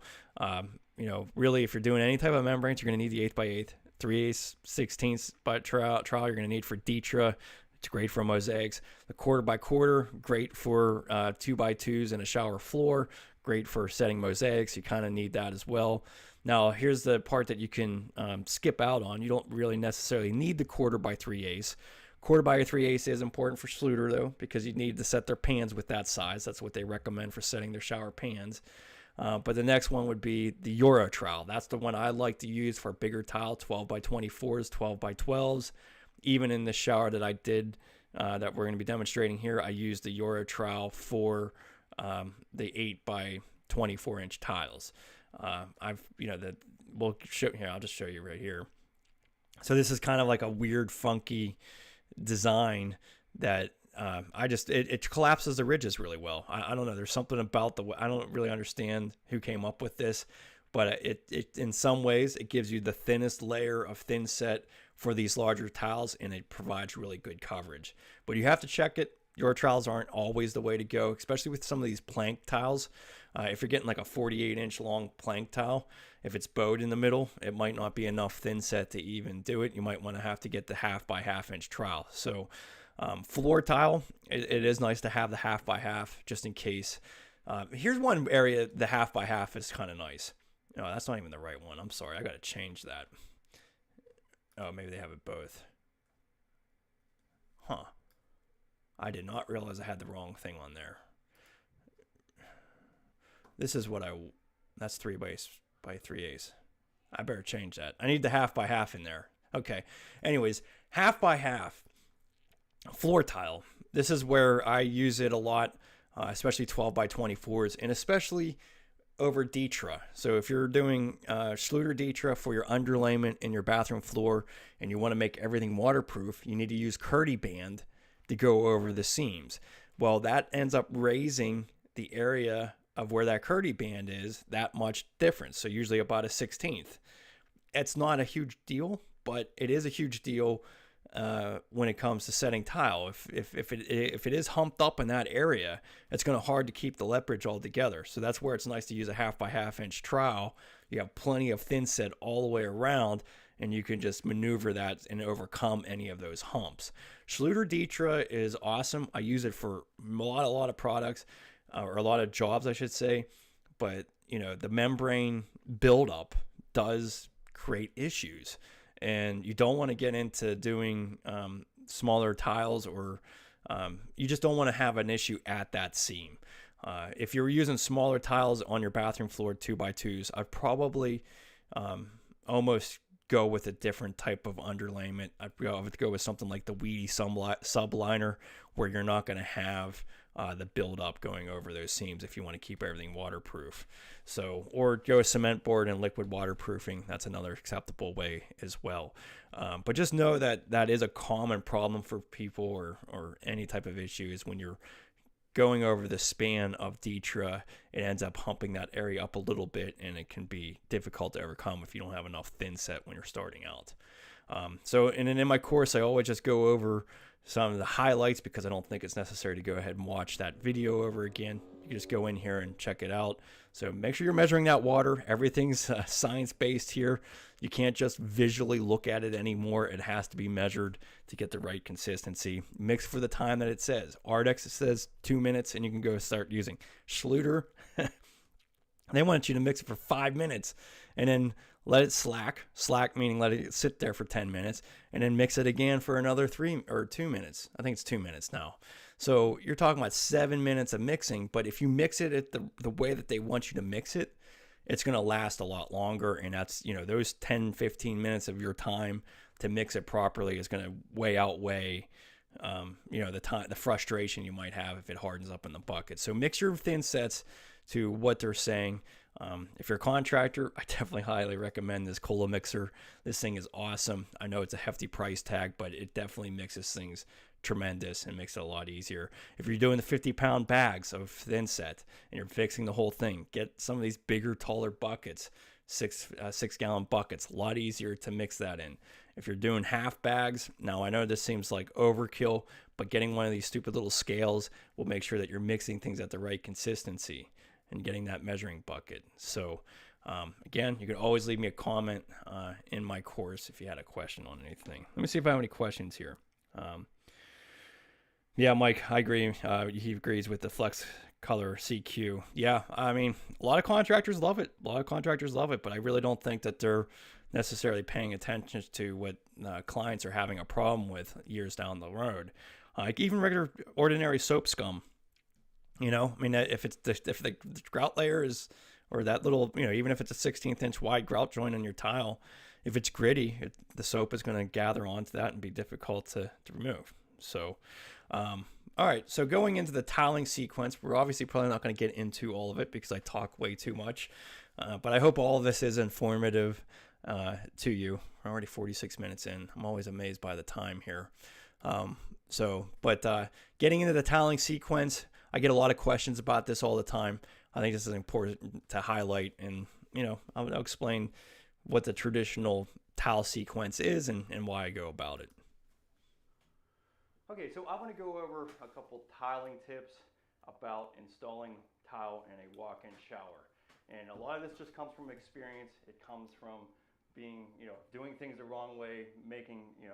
really, if you're doing any type of membranes, you're going to need the 1/8 by 1/8, 3/16 by trowel. You're going to need for Ditra. It's great for mosaics. The 1/4 by 1/4, great for 2x2s in a shower floor. Great for setting mosaics. You kind of need that as well. Now, here's the part that you can skip out on. You don't really necessarily need the 1/4 by 3/8. 1/4 by 3/8 is important for Schluter, though, because you need to set their pans with that size. That's what they recommend for setting their shower pans. But the next one would be the Euro trowel. That's the one I like to use for bigger tile, 12 by 24s, 12 by 12s. Even in the shower that I did, that we're going to be demonstrating here, I used the Euro trowel for the 8 by 24 inch tiles. We'll show here. I'll just show you right here. So this is kind of like a weird, funky design that it collapses the ridges really well. I don't know. There's something about I don't really understand who came up with this, but it in some ways it gives you the thinnest layer of Thinset for these larger tiles, and it provides really good coverage. But you have to check it. Your trowels aren't always the way to go, especially with some of these plank tiles. If you're getting like a 48 inch long plank tile, if it's bowed in the middle, it might not be enough Thinset to even do it. You might want to have to get the 1/2 by 1/2 inch trowel. So floor tile, it is nice to have the 1/2 by 1/2 just in case. Here's one area the 1/2 by 1/2 is kind of nice. No, that's not even the right one. I'm sorry. I got to change that. Oh, maybe they have it both. Huh. I did not realize I had the wrong thing on there. This is what that's 3 by 3/8. I better change that. I need the 1/2 by 1/2 in there. Okay. Anyways, 1/2 by 1/2 floor tile. This is where I use it a lot, especially 12 by 24s, and especially over Ditra. So if you're doing Schluter Ditra for your underlayment in your bathroom floor and you want to make everything waterproof, you need to use curdy band to go over the seams. Well, that ends up raising the area of where that curdy band is that much different. So usually about a 1/16. It's not a huge deal, but it is a huge deal when it comes to setting tile. If it is humped up in that area, it's going to hard to keep the lip bridge all together. So that's where it's nice to use a 1/2 by 1/2 inch trowel. You have plenty of Thinset all the way around, and you can just maneuver that and overcome any of those humps. Schluter Ditra is awesome. I use it for a lot of products, or a lot of jobs, I should say. But the membrane buildup does create issues, and you don't want to get into doing smaller tiles, or you just don't want to have an issue at that seam. If you're using smaller tiles on your bathroom floor, 2x2s, I'd probably almost go with a different type of underlayment. I would go with something like the weedy subliner, where you're not going to have the buildup going over those seams if you want to keep everything waterproof. So, or go with cement board and liquid waterproofing. That's another acceptable way as well. But just know that that is a common problem for people, or any type of issues when you're going over the span of Ditra. It ends up humping that area up a little bit, and it can be difficult to overcome if you don't have enough Thinset when you're starting out. And then in my course, I always just go over some of the highlights, because I don't think it's necessary to go ahead and watch that video over again. You can just go in here and check it out. So make sure you're measuring that water. Everything's science-based here. You can't just visually look at it anymore. It has to be measured to get the right consistency. Mix for the time that it says. Ardex, it says 2 minutes, and you can go start using. Schluter, they want you to mix it for 5 minutes, and then let it slack. Slack meaning let it sit there for 10 minutes, and then mix it again for another 3 or 2 minutes. I think it's 2 minutes now. So you're talking about 7 minutes of mixing, but if you mix it at the way that they want you to mix it, it's going to last a lot longer. And that's, you know, those 10, 15 minutes of your time to mix it properly is going to way outweigh, you know, the frustration you might have if it hardens up in the bucket. So mix your thin sets to what they're saying. If you're a contractor, I definitely highly recommend this Cola mixer. This thing is awesome. I know it's a hefty price tag, but it definitely mixes things tremendous and makes it a lot easier. If you're doing the 50-pound bags of Thinset and you're fixing the whole thing, get some of these bigger, taller buckets, 6-gallon buckets. A lot easier to mix that in. If you're doing half bags, now I know this seems like overkill, but getting one of these stupid little scales will make sure that you're mixing things at the right consistency and getting that measuring bucket. So again, you can always leave me a comment in my course if you had a question on anything. Let me see if I have any questions here. Yeah, Mike, I agree. He agrees with the Flex Color CQ. Yeah, I mean, a lot of contractors love it. But I really don't think that they're necessarily paying attention to what clients are having a problem with years down the road. Like even regular, ordinary soap scum. You know, I mean, if the grout layer is, or that little, you know, even if it's a 16th inch wide grout joint on your tile, if it's gritty, the soap is going to gather onto that and be difficult to remove. So, all right. So going into the tiling sequence, we're obviously probably not going to get into all of it because I talk way too much. But I hope all of this is informative to you. We're already 46 minutes in. I'm always amazed by the time here. Getting into the tiling sequence, I get a lot of questions about this all the time. I think this is important to highlight, and you know, I'll explain what the traditional tile sequence is and why I go about it. Okay, so I want to go over a couple tiling tips about installing tile in a walk-in shower. And a lot of this just comes from experience. It comes from being, you know, doing things the wrong way,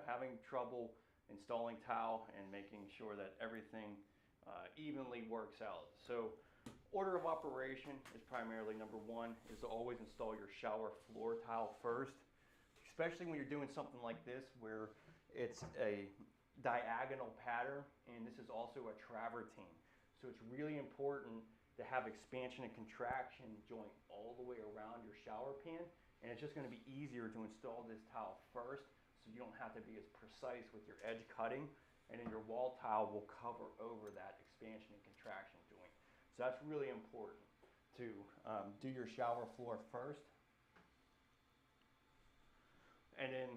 having trouble installing tile and making sure that everything evenly works out. So order of operation is primarily, number one, is to always install your shower floor tile first, especially when you're doing something like this where it's a diagonal pattern and this is also a travertine. So it's really important to have expansion and contraction joint all the way around your shower pan, and it's just going to be easier to install this tile first so you don't have to be as precise with your edge cutting, and then your wall tile will cover over that expansion and contraction joint. So that's really important to do your shower floor first. And then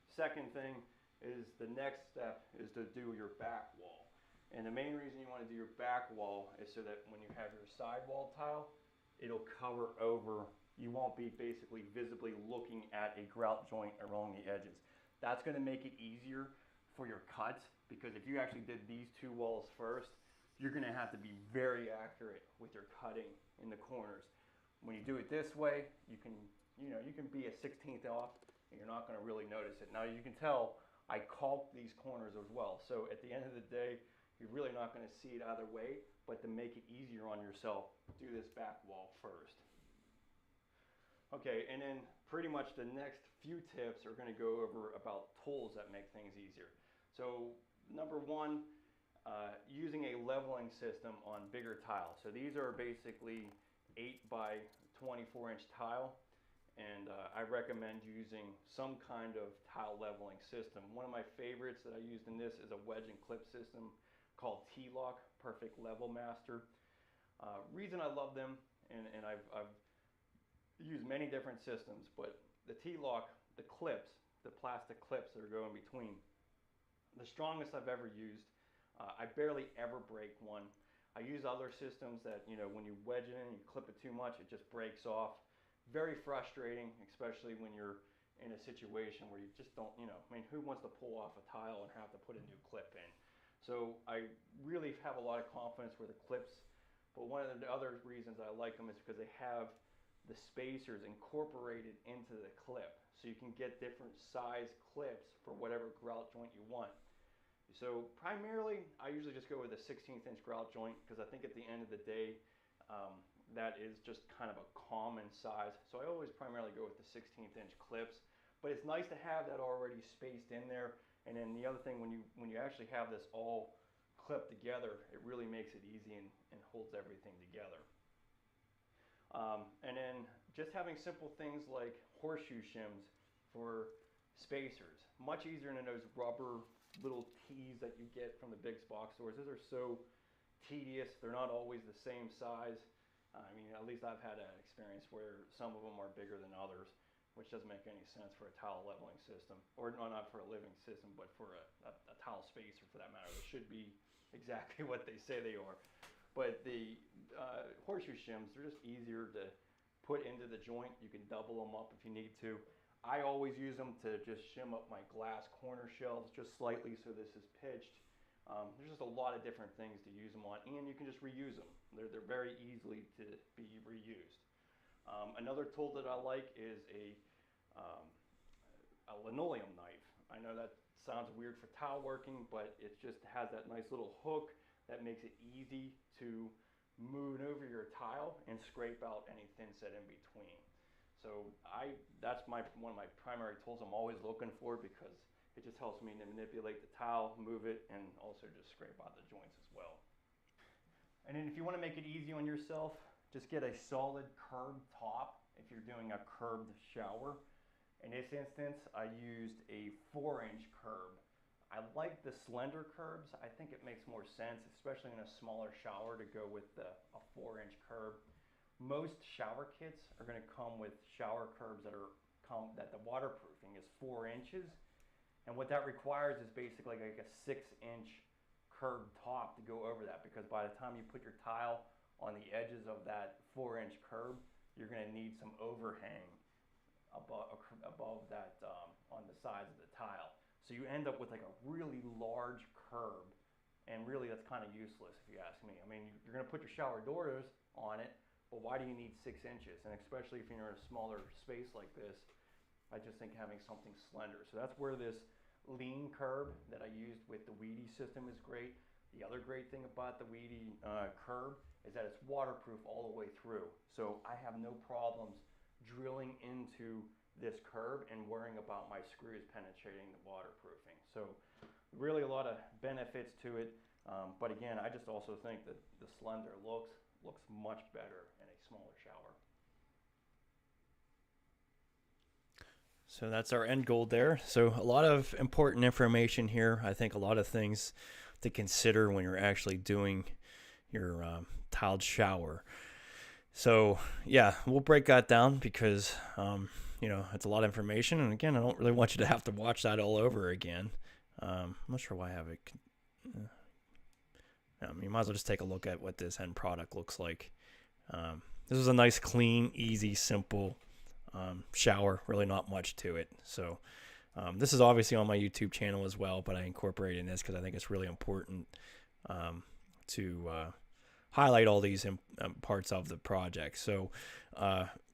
second thing is the next step is to do your back wall. And the main reason you want to do your back wall is so that when you have your sidewall tile, it'll cover over. You won't be basically visibly looking at a grout joint along the edges. That's going to make it easier for your cuts, because if you actually did these two walls first, you're going to have to be very accurate with your cutting in the corners. When you do it this way, you can be a 16th off and you're not going to really notice it. Now you can tell I caulked these corners as well. So at the end of the day, you're really not going to see it either way, but to make it easier on yourself, do this back wall first. Okay, and then pretty much the next few tips are going to go over about tools that make things easier. So number one, using a leveling system on bigger tiles. So these are basically 8 by 24 inch tile, and I recommend using some kind of tile leveling system. One of my favorites that I used in this is a wedge and clip system called T-Lock Perfect Level Master. Reason I love them, and I've used many different systems, but the T-Lock, the clips, the plastic clips that are going between, the strongest I've ever used. I barely ever break one. I use other systems that, you know, when you wedge it in and you clip it too much, it just breaks off. Very frustrating, especially when you're in a situation where you just don't, you know, I mean, who wants to pull off a tile and have to put a new clip in? So I really have a lot of confidence with the clips, but one of the other reasons I like them is because they have the spacers incorporated into the clip, so you can get different size clips for whatever grout joint you want. So primarily, I usually just go with a 16th inch grout joint because I think at the end of the day, that is just kind of a common size. So I always primarily go with the 16th inch clips, but it's nice to have that already spaced in there. And then the other thing, when you actually have this all clipped together, it really makes it easy and holds everything together. And then just having simple things like horseshoe shims for spacers. Much easier than those rubber little tees that you get from the big box stores. Those are so tedious. They're not always the same size. I mean, at least I've had an experience where some of them are bigger than others, which doesn't make any sense for a towel leveling system, or no, not for a living system, but for a towel spacer for that matter. They should be exactly what they say they are. But the horseshoe shims, they're just easier to put into the joint. You can double them up if you need to. I always use them to just shim up my glass corner shelves just slightly so this is pitched. There's just a lot of different things to use them on, and you can just reuse them. They're very easily to be reused. Another tool that I like is a linoleum knife. I know that sounds weird for towel working, but it just has that nice little hook that makes it easy to move over your tile and scrape out any thinset in between. So that's one of my primary tools I'm always looking for, because it just helps me to manipulate the towel, move it, and also just scrape out the joints as well. And then if you want to make it easy on yourself, just get a solid curved top if you're doing a curved shower. In this instance, I used a 4-inch curb. I like the slender curbs. I think it makes more sense, especially in a smaller shower, to go with a 4-inch curb. Most shower kits are going to come with shower curbs that the waterproofing is 4 inches. And what that requires is basically like a 6-inch curved top to go over that, because by the time you put your tile on the edges of that 4-inch curb, you're going to need some overhang above that on the sides of the tile. So you end up with like a really large curb, and really that's kind of useless if you ask me. I mean, you're going to put your shower doors on it, but why do you need 6 inches? And especially if you're in a smaller space like this, I just think having something slender. So that's where this lean curb that I used with the Weedy system is great. The other great thing about the Weedy curb is that it's waterproof all the way through. So I have no problems drilling into this curb and worrying about my screws penetrating the waterproofing. So really a lot of benefits to it. But again, I just also think that the slender looks much better in a smaller shower. So that's our end goal there. So a lot of important information here. I think a lot of things to consider when you're actually doing your tiled shower. So yeah, we'll break that down because it's a lot of information, and again, I don't really want you to have to watch that all over again. I'm not sure why I have it. You might as well just take a look at what this end product looks like. This is a nice, clean, easy, simple shower. Really not much to it. So this is obviously on my YouTube channel as well, but I incorporate in this because I think it's really important to highlight all these parts of the project. So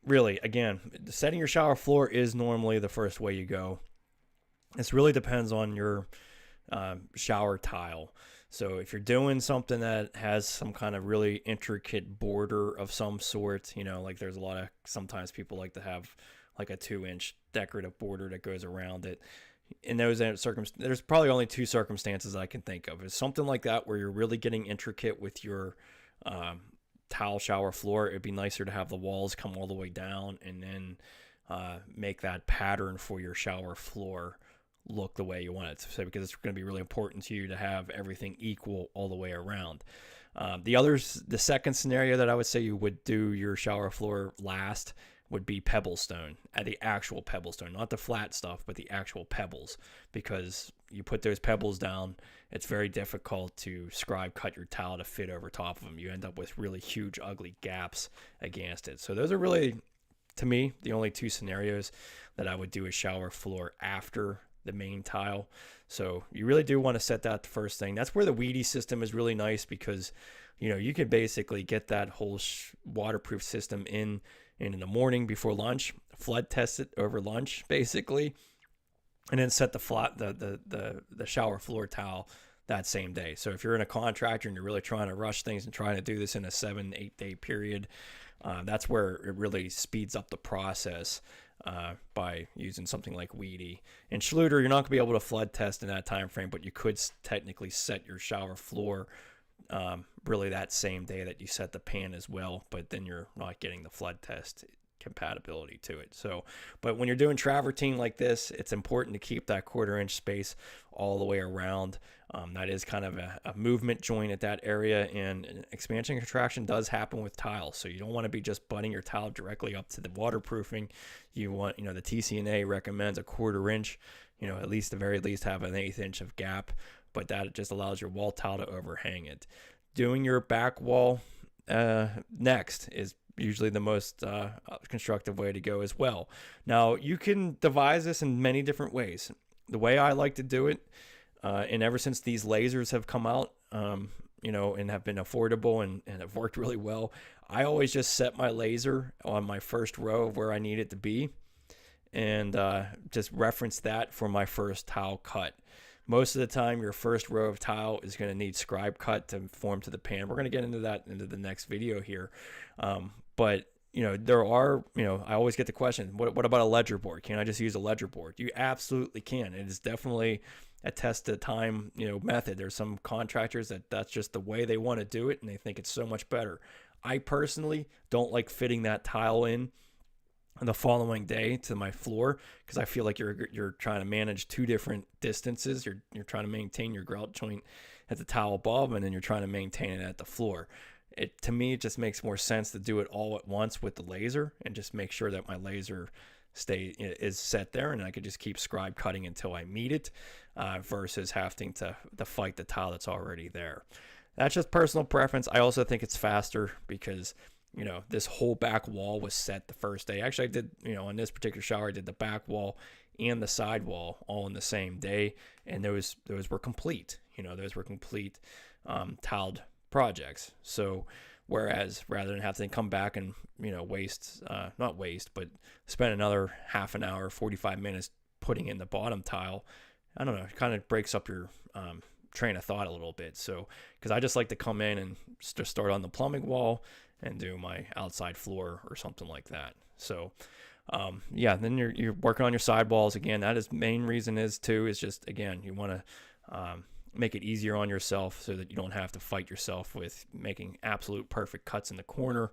really, again, setting your shower floor is normally the first way you go. This really depends on your shower tile. So if you're doing something that has some kind of really intricate border of some sort, like there's sometimes people like to have like a 2-inch decorative border that goes around it. In those circumstances, there's probably only 2 circumstances I can think of. Is something like that where you're really getting intricate with your tile shower floor. It'd be nicer to have the walls come all the way down and then make that pattern for your shower floor look the way you want it to, so because it's going to be really important to you to have everything equal all the way around. The second scenario that I would say you would do your shower floor last would be pebble stone, the actual pebble stone, not the flat stuff, but the actual pebbles, because you put those pebbles down, it's very difficult to cut your tile to fit over top of them. You end up with really huge, ugly gaps against it. So those are really, to me, the only 2 scenarios that I would do a shower floor after the main tile. So you really do want to set that the first thing. That's where the Weedy system is really nice, because you could basically get that whole waterproof system in the morning before lunch, flood test it over lunch basically, and then set the shower floor tile that same day. So if you're in a contractor and you're really trying to rush things and trying to do this in a 7-8 day period, that's where it really speeds up the process by using something like Weedy. And Schluter, you're not going to be able to flood test in that time frame, but you could technically set your shower floor really that same day that you set the pan as well, but then you're not getting the flood test compatibility to it. So, but when you're doing travertine like this, it's important to keep that 1/4 inch space all the way around. That is kind of a movement joint at that area, and expansion and contraction does happen with tile. So you don't want to be just butting your tile directly up to the waterproofing. You want, the TCNA recommends a 1/4 inch, at least the very least have an 1/8 inch of gap, but that just allows your wall tile to overhang it. Doing your back wall next is usually the most constructive way to go as well. Now, you can devise this in many different ways. The way I like to do it, and ever since these lasers have come out, and have been affordable and have worked really well, I always just set my laser on my first row of where I need it to be, and just reference that for my first tile cut. Most of the time, your first row of tile is going to need scribe cut to form to the pan. We're going to get into that into the next video here. But there are, I always get the question, what about a ledger board? Can I just use a ledger board? You absolutely can. It is definitely a test of time, method. There's some contractors that's just the way they want to do it, and they think it's so much better. I personally don't like fitting that tile in the following day to my floor, because I feel like you're trying to manage two different distances. You're trying to maintain your grout joint at the tile above, and then you're trying to maintain it at the floor. To me, it just makes more sense to do it all at once with the laser, and just make sure that my laser is set there, and I could just keep scribe cutting until I meet it, versus having to fight the tile that's already there. That's just personal preference. I also think it's faster because this whole back wall was set the first day. Actually, I did, on this particular shower, I did the back wall and the side wall all in the same day, and those were complete. Those were complete tiled projects. So whereas rather than have to come back and not waste, but spend another half an hour, 45 minutes putting in the bottom tile, I don't know, it kind of breaks up your train of thought a little bit. So because I just like to come in and just start on the plumbing wall and do my outside floor or something like that. So then you're working on your sidewalls again. That is main reason is just, again, you want to make it easier on yourself so that you don't have to fight yourself with making absolute perfect cuts in the corner.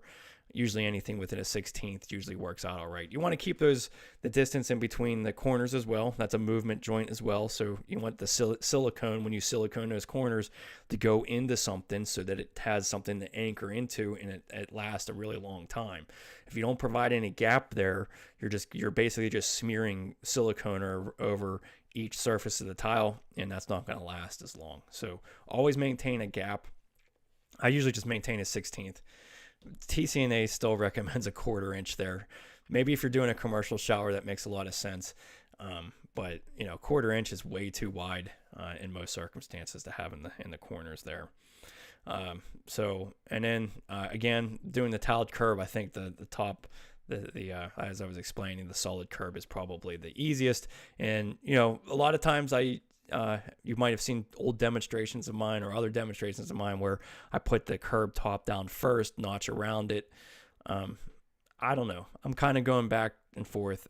Usually anything within a 16th usually works out all right. You want to keep the distance in between the corners as well. That's a movement joint as well. So you want the silicone, when you silicone those corners, to go into something so that it has something to anchor into, and it lasts a really long time. If you don't provide any gap there, you're basically just smearing silicone over each surface of the tile, and that's not going to last as long. So always maintain a gap. I usually just maintain a 16th. TCNA still recommends a 1/4 inch there. Maybe if you're doing a commercial shower, that makes a lot of sense. But 1/4 inch is way too wide in most circumstances to have in the corners there. And then again, doing the tiled curb, I think the top, as I was explaining, the solid curb is probably the easiest. And a lot of times you might have seen old demonstrations of mine or other demonstrations of mine where I put the curb top down first, notch around it. I don't know. I'm kind of going back and forth.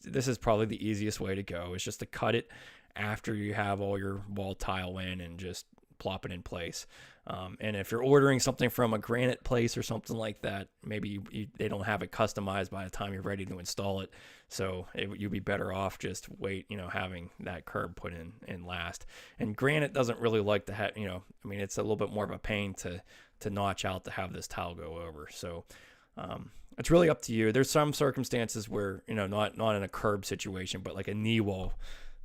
This is probably the easiest way to go, is just to cut it after you have all your wall tile in and just plop it in place. And if you're ordering something from a granite place or something like that, maybe they don't have it customized by the time you're ready to install it. So you'd be better off just having that curb put in last. And granite doesn't really like to have, it's a little bit more of a pain to notch out to have this tile go over. So it's really up to you. There's some circumstances where, not in a curb situation, but like a knee wall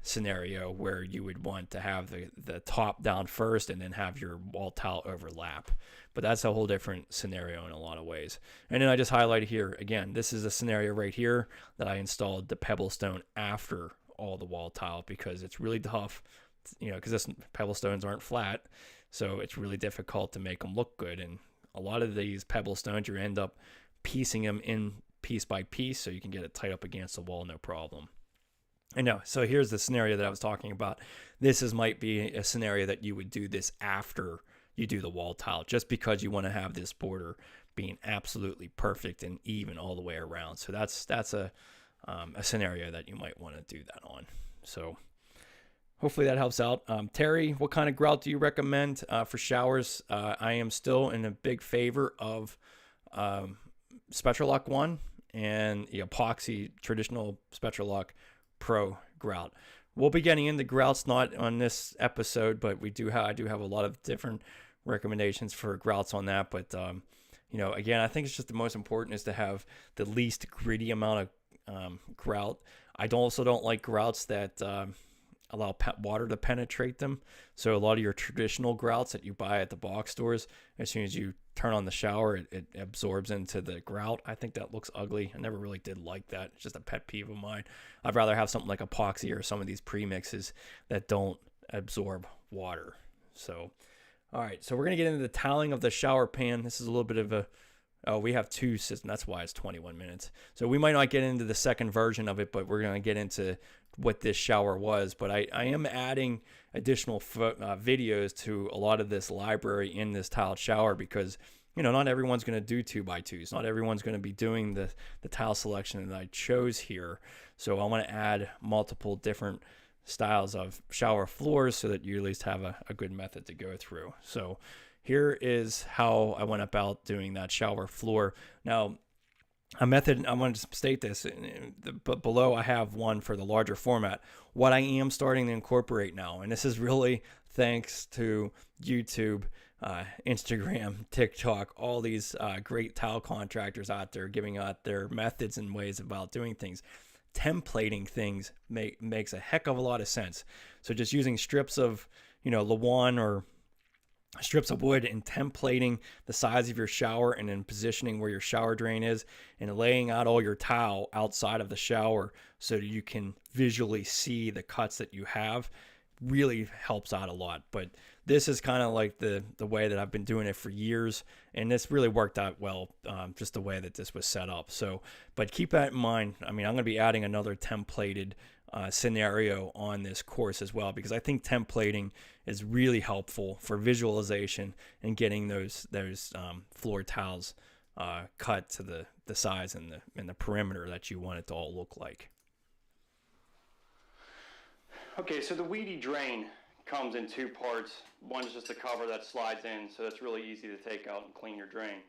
scenario where you would want to have the top down first and then have your wall tile overlap. But that's a whole different scenario in a lot of ways. And then I just highlighted here, again, this is a scenario right here that I installed the pebble stone after all the wall tile, because it's really tough, because this pebble stones aren't flat. So it's really difficult to make them look good. And a lot of these pebble stones, you end up piecing them in piece by piece so you can get it tight up against the wall, no problem. I know. So here's the scenario that I was talking about. Might be a scenario that you would do this after you do the wall tile, just because you want to have this border being absolutely perfect and even all the way around. So that's a scenario that you might want to do that on. So hopefully that helps out. Terry, what kind of grout do you recommend for showers? I am still in a big favor of Spectralock 1 and the epoxy traditional Spectralock Pro grout. We'll be getting into grouts not on this episode, but I do have a lot of different recommendations for grouts on that. But again, I think it's just the most important is to have the least gritty amount of grout. I also don't like grouts that allow water to penetrate them. So a lot of your traditional grouts that you buy at the box stores, as soon as you turn on the shower, it absorbs into the grout. I think that looks ugly. I never really did like that. It's just a pet peeve of mine. I'd rather have something like epoxy or some of these premixes that don't absorb water. So, all right. So we're going to get into the toweling of the shower pan. This is a little bit of we have two systems. That's why it's 21 minutes. So we might not get into the second version of it, but we're going to get into what this shower was. But I am adding additional videos to a lot of this library in this tiled shower because, not everyone's going to do 2x2s. Not everyone's going to be doing the tile selection that I chose here. So I want to add multiple different styles of shower floors so that you at least have a good method to go through. So here is how I went about doing that shower floor. Now, a method, I want to state this, but below I have one for the larger format. What I am starting to incorporate now, and this is really thanks to YouTube, Instagram, TikTok, all these great tile contractors out there giving out their methods and ways about doing things. Templating things makes a heck of a lot of sense. So just using strips of, Lawan or strips of wood and templating the size of your shower and then positioning where your shower drain is and laying out all your tile outside of the shower so that you can visually see the cuts that you have really helps out a lot. But this is kind of like the way that I've been doing it for years, and this really worked out well, just the way that this was set up. So, but keep that in mind. I mean, I'm going to be adding another templated scenario on this course as well, because I think templating is really helpful for visualization and getting those floor tiles cut to the size and the perimeter that you want it to all look like. Okay, so the weedy drain comes in two parts. One is just a cover that slides in, so that's really easy to take out and clean your drain.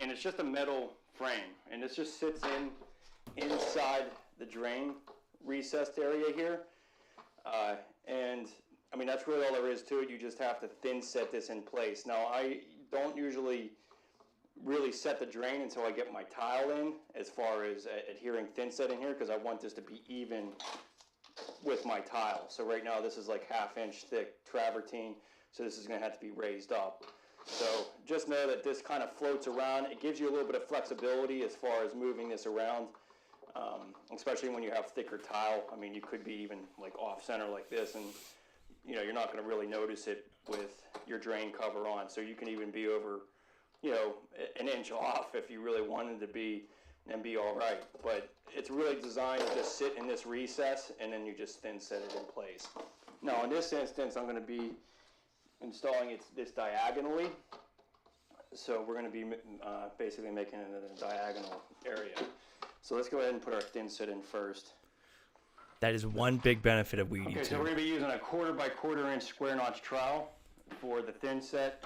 And it's just a metal frame, and this just sits inside the drain recessed area here. And I mean, that's really all there is to it. You just have to thin set this in place. Now, I don't usually really set the drain until I get my tile in, as far as adhering thin set in here, because I want this to be even with my tile. So right now this is like 1/2 inch thick travertine, so this is going to have to be raised up. So just know that this kind of floats around. It gives you a little bit of flexibility as far as moving this around, especially when you have thicker tile. I mean, you could be even like off center like this, and you're not going to really notice it with your drain cover on. So you can even be over, an inch off if you really wanted to be, and be all right. But it's really designed to just sit in this recess, and then you just thin set it in place. Now in this instance, I'm going to be installing this diagonally. So we're going to be basically making it a diagonal area. So let's go ahead and put our thin set in first. That is one big benefit of weedy. Okay, so we're going to be using a 1/4 by 1/4 inch square notch trowel for the thin set.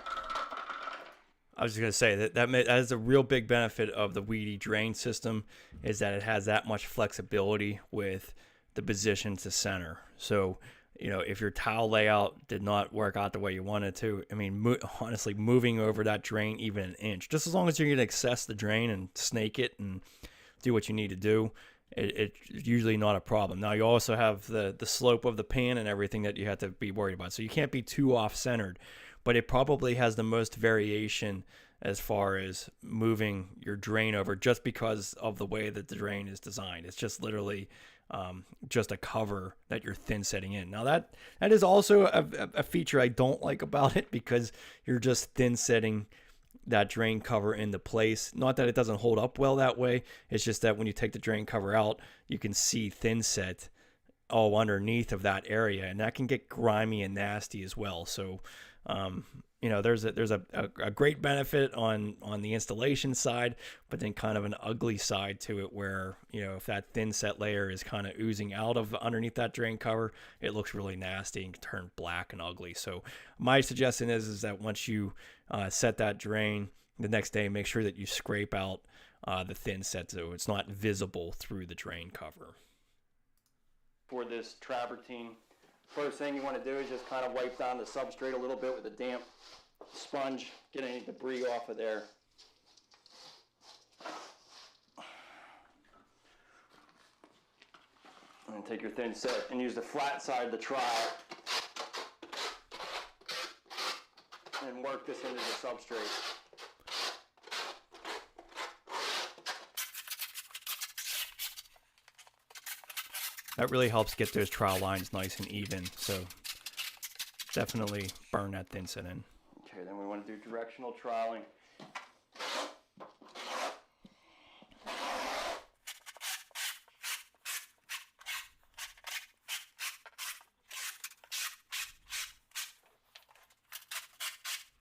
I was just going to say that is a real big benefit of the weedy drain system, is that it has that much flexibility with the position to center. So, if your tile layout did not work out the way you wanted to, I mean, honestly, moving over that drain even an inch, just as long as you're going to access the drain and snake it and do what you need to do, it's usually not a problem. Now, you also have the slope of the pan and everything that you have to be worried about. So you can't be too off-centered, but it probably has the most variation as far as moving your drain over, just because of the way that the drain is designed. It's just literally just a cover that you're thin setting in. Now that is also a feature I don't like about it, because you're just thin setting that drain cover into place. Not that it doesn't hold up well that way. It's just that when you take the drain cover out, you can see thin set all underneath of that area, and that can get grimy and nasty as well. So You know, there's a great benefit on the installation side, but then kind of an ugly side to it where, you know, if that thin set layer is kind of oozing out of underneath that drain cover, it looks really nasty and can turn black and ugly. So my suggestion is that once you set that drain, the next day make sure that you scrape out the thin set so it's not visible through the drain cover. For this travertine, first thing you want to do is just kind of wipe down the substrate a little bit with a damp sponge, get any debris off of there. And take your thin set and use the flat side of the trowel and work this into the substrate. That really helps get those trowel lines nice and even, so definitely burn that thin set in. Okay, then we want to do directional troweling.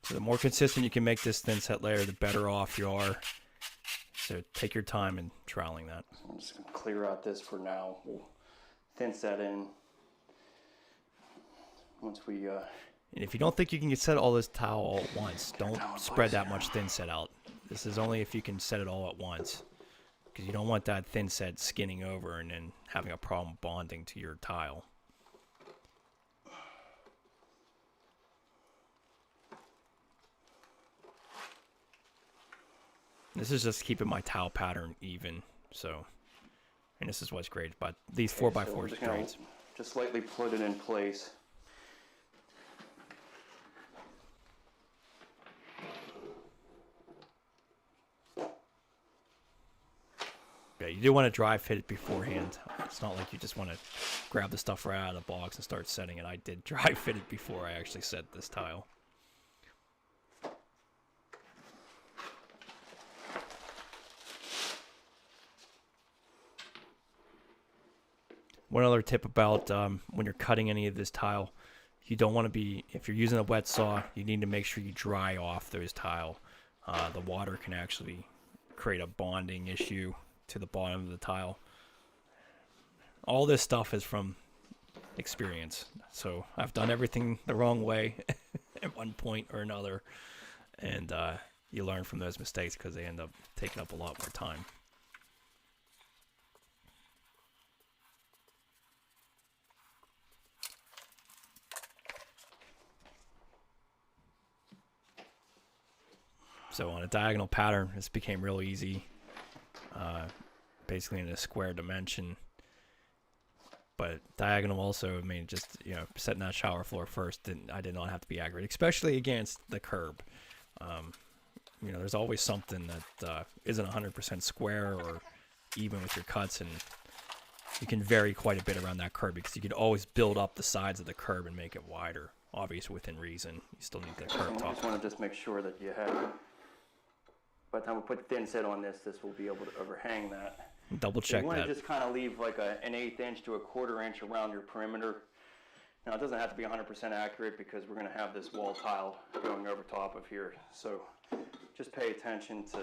So the more consistent you can make this thin set layer, the better off you are. So take your time in troweling that. I'm just going to clear out this for now. We'll thin set in once we... And if you don't think you can set all this towel all at once, don't spread that much thin set out. This is only if you can set it all at once, because you don't want that thin set skinning over and then having a problem bonding to your tile. This is just keeping my towel pattern even, so, and this is what's great about these 4x4 drains. Just slightly put it in place. Yeah, you do want to dry fit it beforehand. It's not like you just want to grab the stuff right out of the box and start setting it. I did dry fit it before I actually set this tile. One other tip about when you're cutting any of this tile, you don't want to be, if you're using a wet saw, you need to make sure you dry off those tile. The water can actually create a bonding issue to the bottom of the tile. All this stuff is from experience. So I've done everything the wrong way at one point or another. And you learn from those mistakes because they end up taking up a lot more time. So on a diagonal pattern, this became real easy, basically in a square dimension. But diagonal also, I mean, just, you know, setting that shower floor first, I did not have to be accurate, especially against the curb. You know, there's always something that isn't 100% square or even with your cuts, and you can vary quite a bit around that curb because you could always build up the sides of the curb and make it wider. Obviously, within reason, you still need the curb top. I just want to make sure that you have... By the time we put thin set on this, this will be able to overhang that. Double check that. You want to just kind of leave like an 1/8 inch to a 1/4 inch around your perimeter. Now it doesn't have to be 100% accurate because we're going to have this wall tile going over top of here. So just pay attention to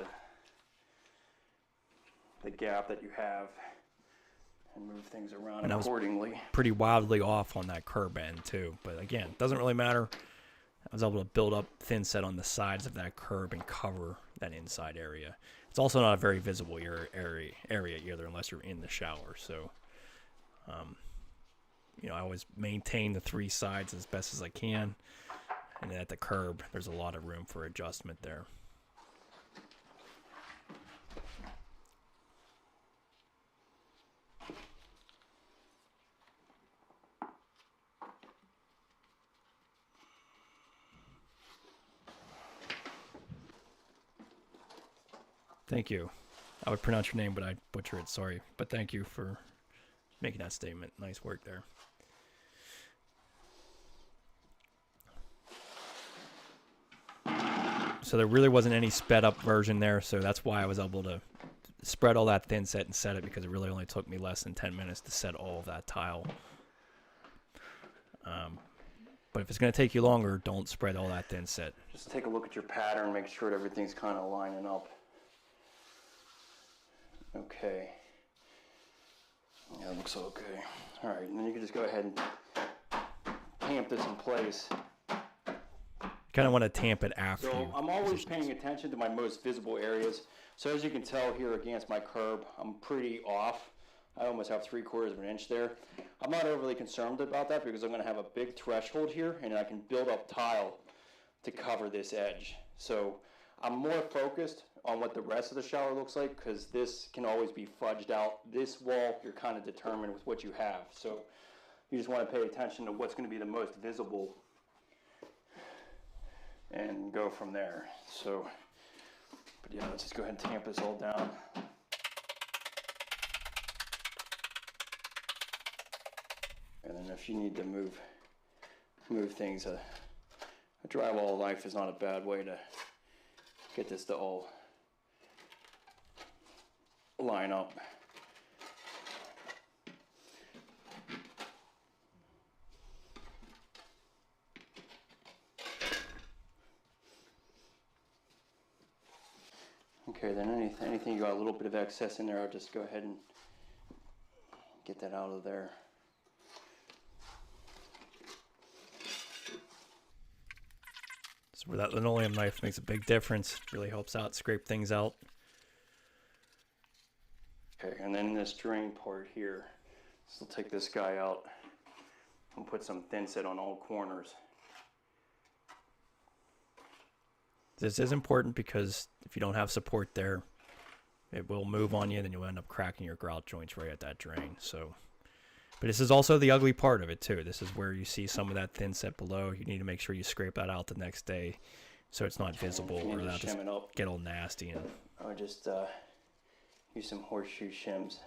the gap that you have and move things around and accordingly. Pretty wildly off on that curb end too, but again, it doesn't really matter. I was able to build up thin set on the sides of that curb and cover that inside area. It's also not a very visible area either unless you're in the shower. So, you know, I always maintain the 3 sides as best as I can. And then at the curb, there's a lot of room for adjustment there. Thank you. I would pronounce your name, but I'd butcher it. Sorry. But thank you for making that statement. Nice work there. So there really wasn't any sped up version there, so that's why I was able to spread all that thin set and set it, because it really only took me less than 10 minutes to set all of that tile. But if it's going to take you longer, don't spread all that Thinset. Just take a look at your pattern, make sure that everything's kind of lining up. Okay. Yeah, it looks okay. All right, and then you can just go ahead and tamp this in place. Kind of want to tamp it after. So I'm always paying attention to my most visible areas. So as you can tell here against my curb, I'm pretty off. I almost have 3/4 of an inch there. I'm not overly concerned about that because I'm going to have a big threshold here and I can build up tile to cover this edge. So I'm more focused on what the rest of the shower looks like because this can always be fudged out. This wall, you're kind of determined with what you have. So you just want to pay attention to what's going to be the most visible and go from there. So, but yeah, let's just go ahead and tamp this all down. And then if you need to move things, a drywall knife is not a bad way to get this to all line up. Okay, then anything you got a little bit of excess in there, I'll just go ahead and get that out of there. So where that linoleum knife makes a big difference. Really helps out, scrape things out. Okay, and then this drain part here, so we'll take this guy out and put some Thinset on all corners. This is important because if you don't have support there, it will move on you, then you'll end up cracking your grout joints right at that drain. So, but this is also the ugly part of it too. This is where you see some of that Thinset below. You need to make sure you scrape that out the next day so it's not visible or that'll just get all nasty. And I would just use some horseshoe shims.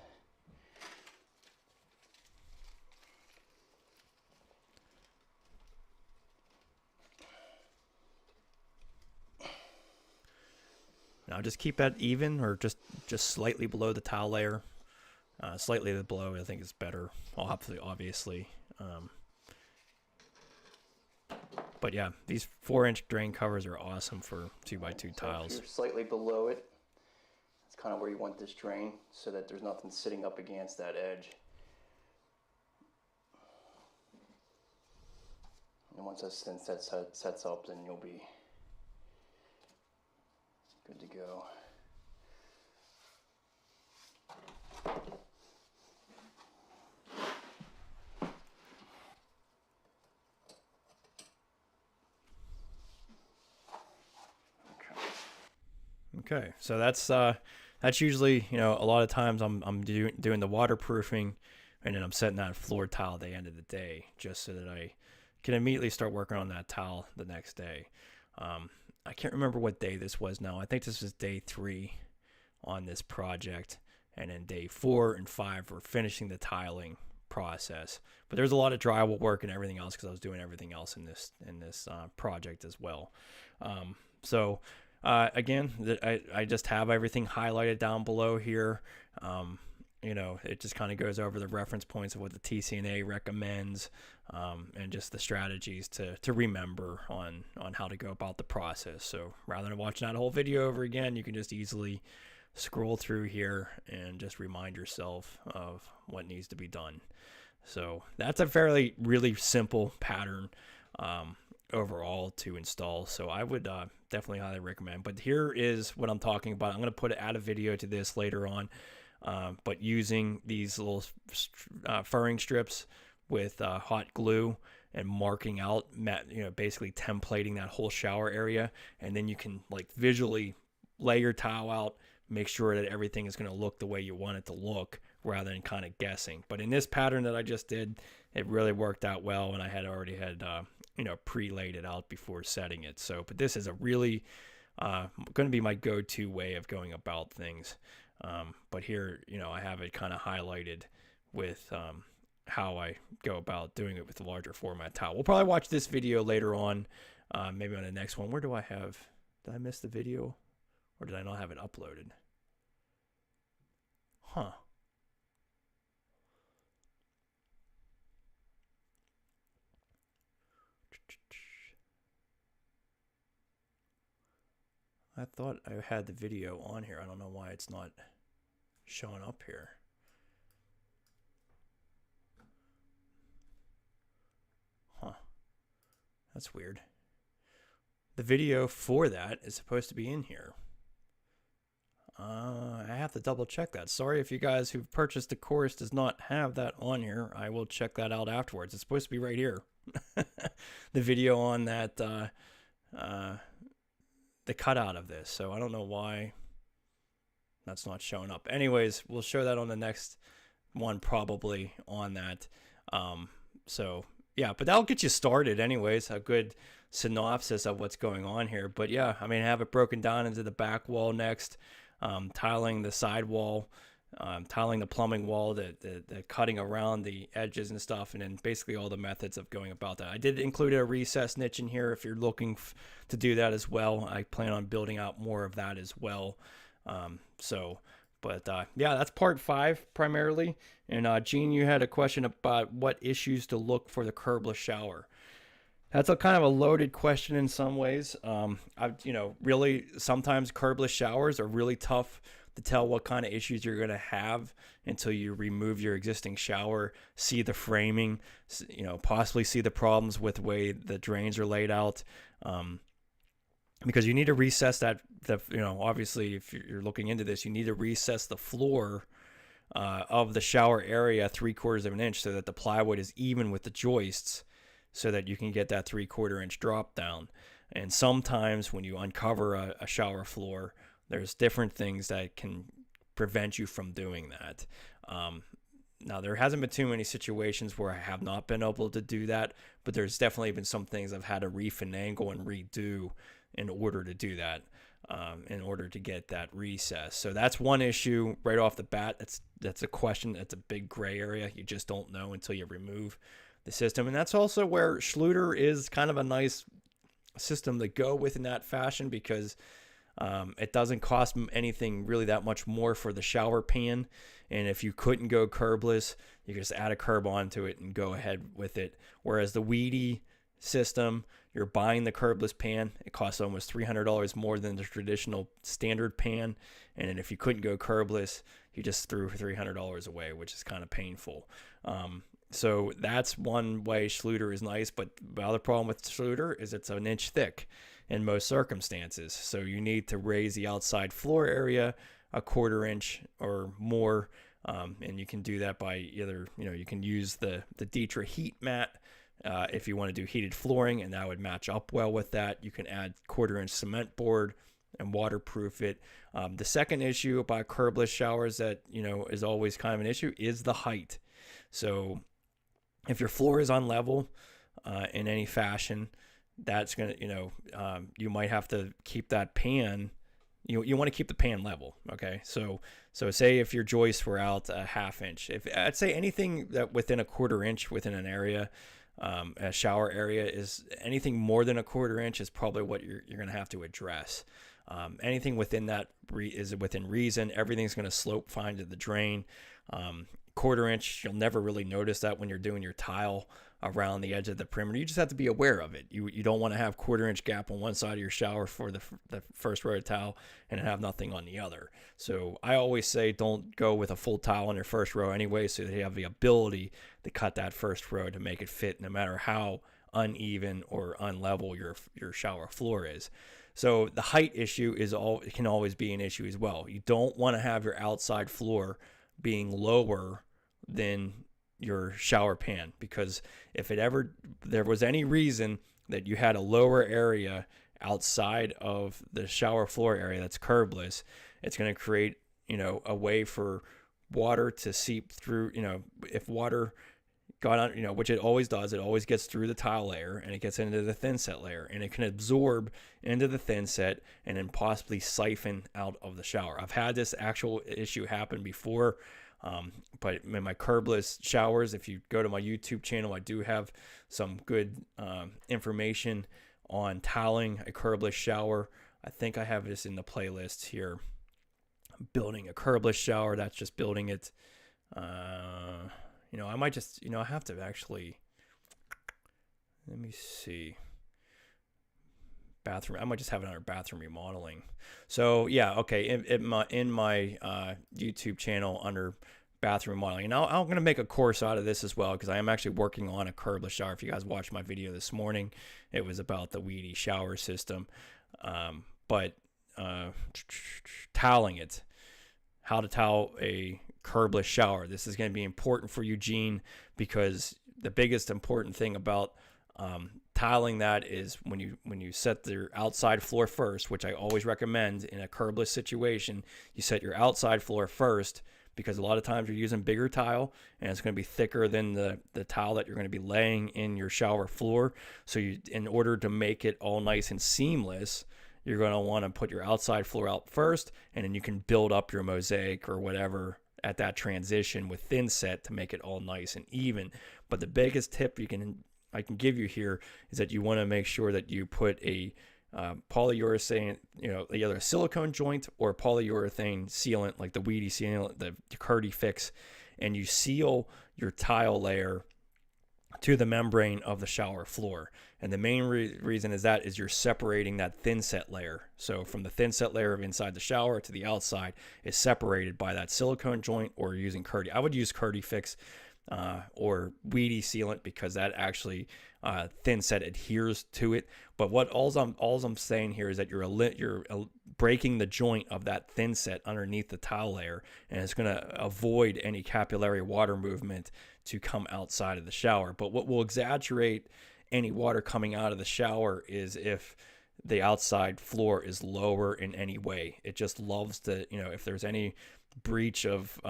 now just keep that even or just slightly below the tile layer. Slightly below, I think is better, obviously. But yeah, these 4-inch drain covers are awesome for 2x2 tiles. If you're slightly below it, that's kind of where you want this drain so that there's nothing sitting up against that edge. And once that sets up, then you'll be good to go. Okay, so that's usually, you know, a lot of times I'm doing the waterproofing, and then I'm setting that floor tile at the end of the day just so that I can immediately start working on that tile the next day. I can't remember what day this was now. I think this was day 3 on this project, and then day 4 and 5 we're finishing the tiling process. But there's a lot of drywall work and everything else because I was doing everything else in this project as well. Again, I just have everything highlighted down below here. You know, it just kind of goes over the reference points of what the TCNA recommends, and just the strategies to remember on how to go about the process. So rather than watching that whole video over again, you can just easily scroll through here and just remind yourself of what needs to be done. So that's a really simple pattern overall to install. So I would definitely highly recommend. But here is what I'm talking about. I'm going to add a video to this later on. But using these little furring strips with hot glue and marking out, basically templating that whole shower area, and then you can like visually lay your towel out, make sure that everything is going to look the way you want it to look rather than kind of guessing. But in this pattern that I just did, it really worked out well, and I had already had pre-laid it out before setting it. So, but this is a really going to be my go-to way of going about things. But here, I have it kind of highlighted with how I go about doing it with the larger format towel. We'll probably watch this video later on, maybe on the next one. Where do I have? Did I miss the video, or did I not have it uploaded? Huh. I thought I had the video on here. I don't know why it's not showing up here. Huh. That's weird. The video for that is supposed to be in here. I have to double check that. Sorry if you guys who've purchased the course does not have that on here. I will check that out afterwards. It's supposed to be right here. The video on that, the cutout of this. So I don't know why that's not showing up. Anyways, we'll show that on the next one probably on that. So yeah, but that'll get you started anyways. A good synopsis of what's going on here. But yeah, I mean, have it broken down into the back wall next. Tiling the side wall, tiling the plumbing wall, the cutting around the edges and stuff, and then basically all the methods of going about that. I did include a recess niche in here if you're looking to do that as well. I plan on building out more of that as well. Yeah, that's part 5 primarily. And Gene, you had a question about what issues to look for the curbless shower. That's a kind of a loaded question in some ways. Really, sometimes curbless showers are really tough to tell what kind of issues you're going to have until you remove your existing shower, see the framing, possibly see the problems with the way the drains are laid out. Because you need to recess that, obviously, if you're looking into this, you need to recess the floor of the shower area 3/4 of an inch so that the plywood is even with the joists, so that you can get that 3/4 inch drop down. And sometimes when you uncover a shower floor, there's different things that can prevent you from doing that. Now, there hasn't been too many situations where I have not been able to do that, but there's definitely been some things I've had to refinagle and redo in order to do that, in order to get that recess. So that's one issue right off the bat. That's a question. That's a big gray area. You just don't know until you remove the system. And that's also where Schluter is kind of a nice system to go with in that fashion, because it doesn't cost anything really that much more for the shower pan. And if you couldn't go curbless, you can just add a curb onto it and go ahead with it. Whereas the Weedy system, you're buying the curbless pan. It costs almost $300 more than the traditional standard pan. And then if you couldn't go curbless, you just threw $300 away, which is kind of painful. So that's one way Schluter is nice, but the other problem with Schluter is it's an inch thick in most circumstances. So you need to raise the outside floor area 1/4 inch or more. And you can do that by either, you can use the Dietra heat mat if you want to do heated flooring, and that would match up well with that. You can add 1/4 inch cement board and waterproof it. The second issue about curbless showers that, is always kind of an issue is the height. So if your floor is unlevel in any fashion, that's going to, you might have to keep that pan, you want to keep the pan level. Okay. So say if your joists were out a 1/2 inch, if I'd say anything that within 1/4 inch within an area, a shower area, is anything more than 1/4 inch is probably what you're going to have to address. Anything within that is within reason. Everything's going to slope fine to the drain. 1/4 inch, you'll never really notice that when you're doing your tile around the edge of the perimeter. You just have to be aware of it. You don't want to have 1/4 inch gap on one side of your shower for the first row of tile and have nothing on the other. So I always say don't go with a full tile on your first row anyway, so that you have the ability to cut that first row to make it fit no matter how uneven or unlevel your shower floor is. So the height issue can always be an issue as well. You don't want to have your outside floor being lower than your shower pan, because if there was any reason that you had a lower area outside of the shower floor area that's curbless, it's going to create, a way for water to seep through. If water got on, which it always does, it always gets through the tile layer and it gets into the Thinset layer, and it can absorb into the Thinset and then possibly siphon out of the shower. I've had this actual issue happen before. But in my curbless showers, if you go to my YouTube channel, I do have some good information on tiling a curbless shower. I think I have this in the playlist here. Building a curbless shower, that's just building it. I might just, I have to actually, let me see. bathroom. I might just have it under bathroom remodeling. So yeah, okay. In my YouTube channel under bathroom remodeling, and I'm going to make a course out of this as well, because I am actually working on a curbless shower. If you guys watched my video this morning, it was about the weedy shower system. But toweling it, how to towel a curbless shower. This is going to be important for you, Gene, because the biggest important thing about tiling that is when you set your outside floor first, which I always recommend in a curbless situation, you set your outside floor first, because a lot of times you're using bigger tile and it's going to be thicker than the tile that you're going to be laying in your shower floor. So in order to make it all nice and seamless, you're going to want to put your outside floor out first, and then you can build up your mosaic or whatever at that transition with Thinset to make it all nice and even. But the biggest tip I can give you here is that you want to make sure that you put a polyurethane, either a silicone joint or polyurethane sealant, like the weedy sealant, the Curdy Fix, and you seal your tile layer to the membrane of the shower floor. And the main reason is you're separating that Thinset layer. So from the Thinset layer of inside the shower to the outside is separated by that silicone joint, or using Curdy. I would use Curdy Fix or weedy sealant, because that actually Thinset adheres to it. But all I'm saying here is that you're breaking the joint of that Thinset underneath the tile layer, and it's going to avoid any capillary water movement to come outside of the shower. But what will exaggerate any water coming out of the shower is if the outside floor is lower in any way. It just loves to, if there's any breach of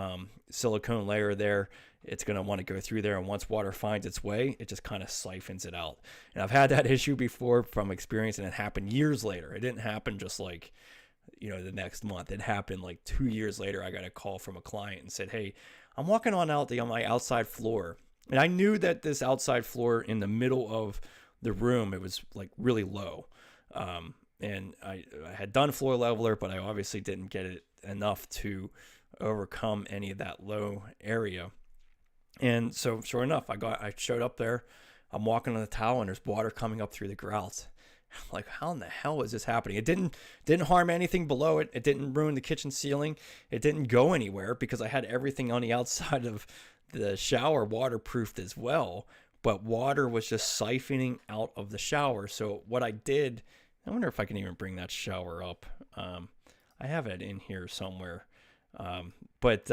silicone layer there, it's going to want to go through there, and once water finds its way, it just kind of siphons it out. And I've had that issue before from experience, and it happened years later. It didn't happen just like the next month. It happened like 2 years later. I got a call from a client and said, hey, I'm walking on my outside floor, and I knew that this outside floor in the middle of the room, it was like really low, and I had done floor leveler, but I obviously didn't get it enough to overcome any of that low area. And so sure enough, I showed up there, I'm walking on the towel, and there's water coming up through the grout. I'm like, how in the hell is this happening? It didn't harm anything below it. It didn't ruin the kitchen ceiling. It didn't go anywhere, because I had everything on the outside of the shower waterproofed as well. But water was just siphoning out of the shower. So what I did, I wonder if I can even bring that shower up. I have it in here somewhere. But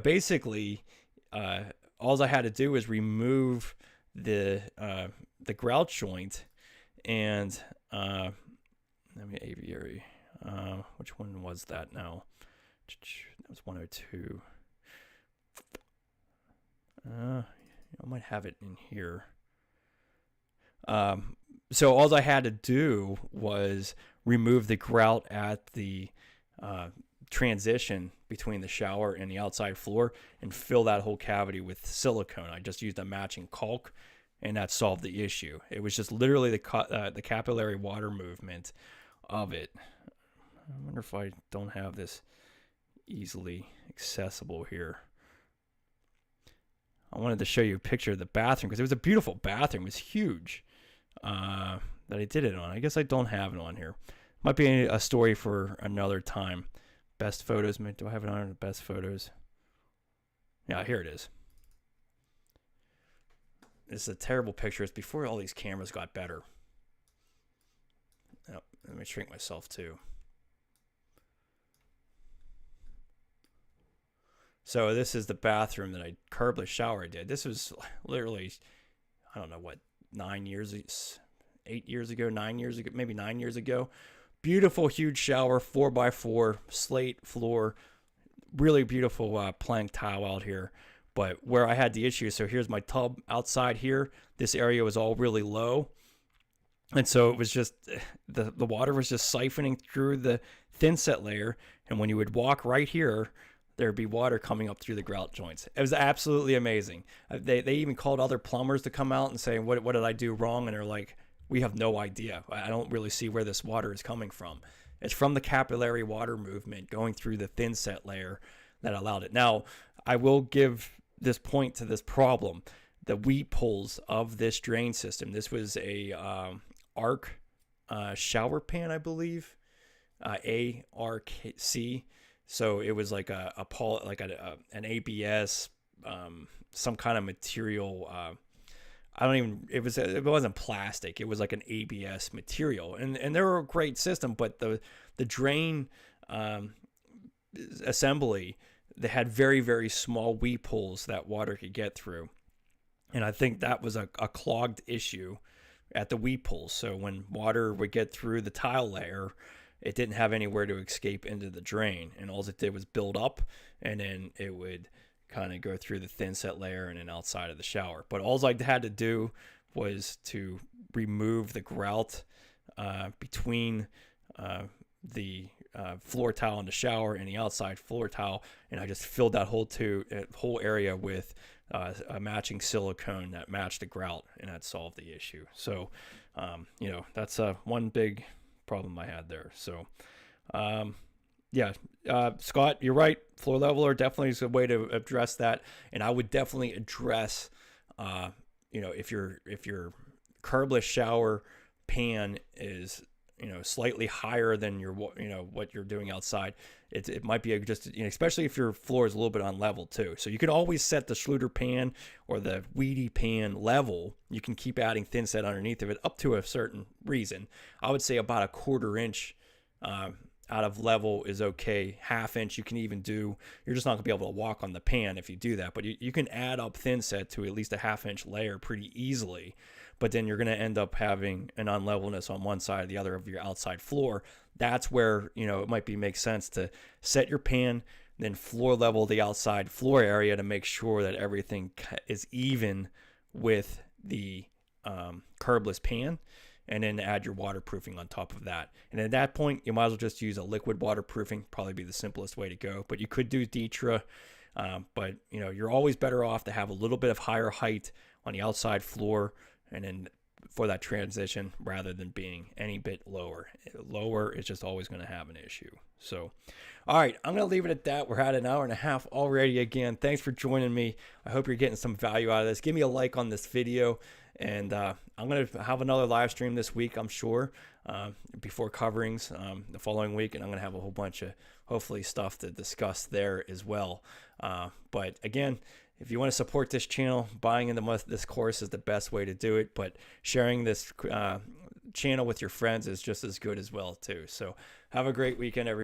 basically, all I had to do was remove the grout joint, and let me aviary. Which one was that now? That was 102. I might have it in here. So all I had to do was remove the grout at the transition between the shower and the outside floor, and fill that whole cavity with silicone. I just used a matching caulk, and that solved the issue. It was just literally the capillary water movement of it. I wonder if I don't have this easily accessible here. I wanted to show you a picture of the bathroom, because it was a beautiful bathroom. It was huge that I did it on. I guess I don't have it on here. Might be a story for another time. Best photos. Do I have it on the best photos? Yeah, here it is. This is a terrible picture. It's before all these cameras got better. Oh, let me shrink myself too. So this is the bathroom that I curbless shower did. This was literally, I don't know what, 9 years ago, maybe 9 years ago. Beautiful, huge shower, 4x4, slate floor, really beautiful plank tile out here. But where I had the issue, so here's my tub outside here. This area was all really low. And so it was just, the water was just siphoning through the Thinset layer. And when you would walk right here, there'd be water coming up through the grout joints. It was absolutely amazing. They even called other plumbers to come out and say, what did I do wrong? And they're like, we have no idea. I don't really see where this water is coming from. It's from the capillary water movement going through the Thinset layer that allowed it. Now, I will give this point to this problem. The weep holes of this drain system. This was a arc shower pan, I believe, ARC. So it was like an ABS, some kind of material. I don't even. It wasn't plastic. It was like an ABS material, and they were a great system. But the drain assembly, they had very, very small weep holes that water could get through, and I think that was a clogged issue at the weep holes. So when water would get through the tile layer, it didn't have anywhere to escape into the drain, and all it did was build up, and then it would kind of go through the thinset layer and then outside of the shower. But all I had to do was to remove the grout between the floor tile in the shower and the outside floor tile, and I just filled that whole area with a matching silicone that matched the grout, and that solved the issue. So, that's one big problem I had there. So, yeah, Scott, you're right. Floor leveler definitely is a way to address that, and I would definitely address, if your curbless shower pan is slightly higher than your what you're doing outside, it might be just especially if your floor is a little bit on level too. So you can always set the Schluter pan or the Weedy pan level. You can keep adding thinset underneath of it up to a certain reason. I would say about a 1/4 inch out of level is okay. 1/2 inch you can even do. You're just not gonna be able to walk on the pan if you do that, but you can add up thinset to at least a 1/2 inch layer pretty easily. But then you're going to end up having an unlevelness on one side or the other of your outside floor. That's where, it might make sense to set your pan, then floor level the outside floor area to make sure that everything is even with the curbless pan, and then add your waterproofing on top of that. And at that point, you might as well just use a liquid waterproofing, probably be the simplest way to go. But you could do Detra, but you're always better off to have a little bit of higher height on the outside floor, and then for that transition, rather than being any bit lower. Lower is just always going to have an issue. So, all right, I'm going to leave it at that. We're at an hour and a half already. Again, thanks for joining me. I hope you're getting some value out of this. Give me a like on this video, and I'm going to have another live stream this week, I'm sure, before coverings the following week, and I'm going to have a whole bunch of, hopefully, stuff to discuss there as well. But again, if you want to support this channel, buying into this course is the best way to do it, but sharing this channel with your friends is just as good as well too. So have a great weekend, everybody.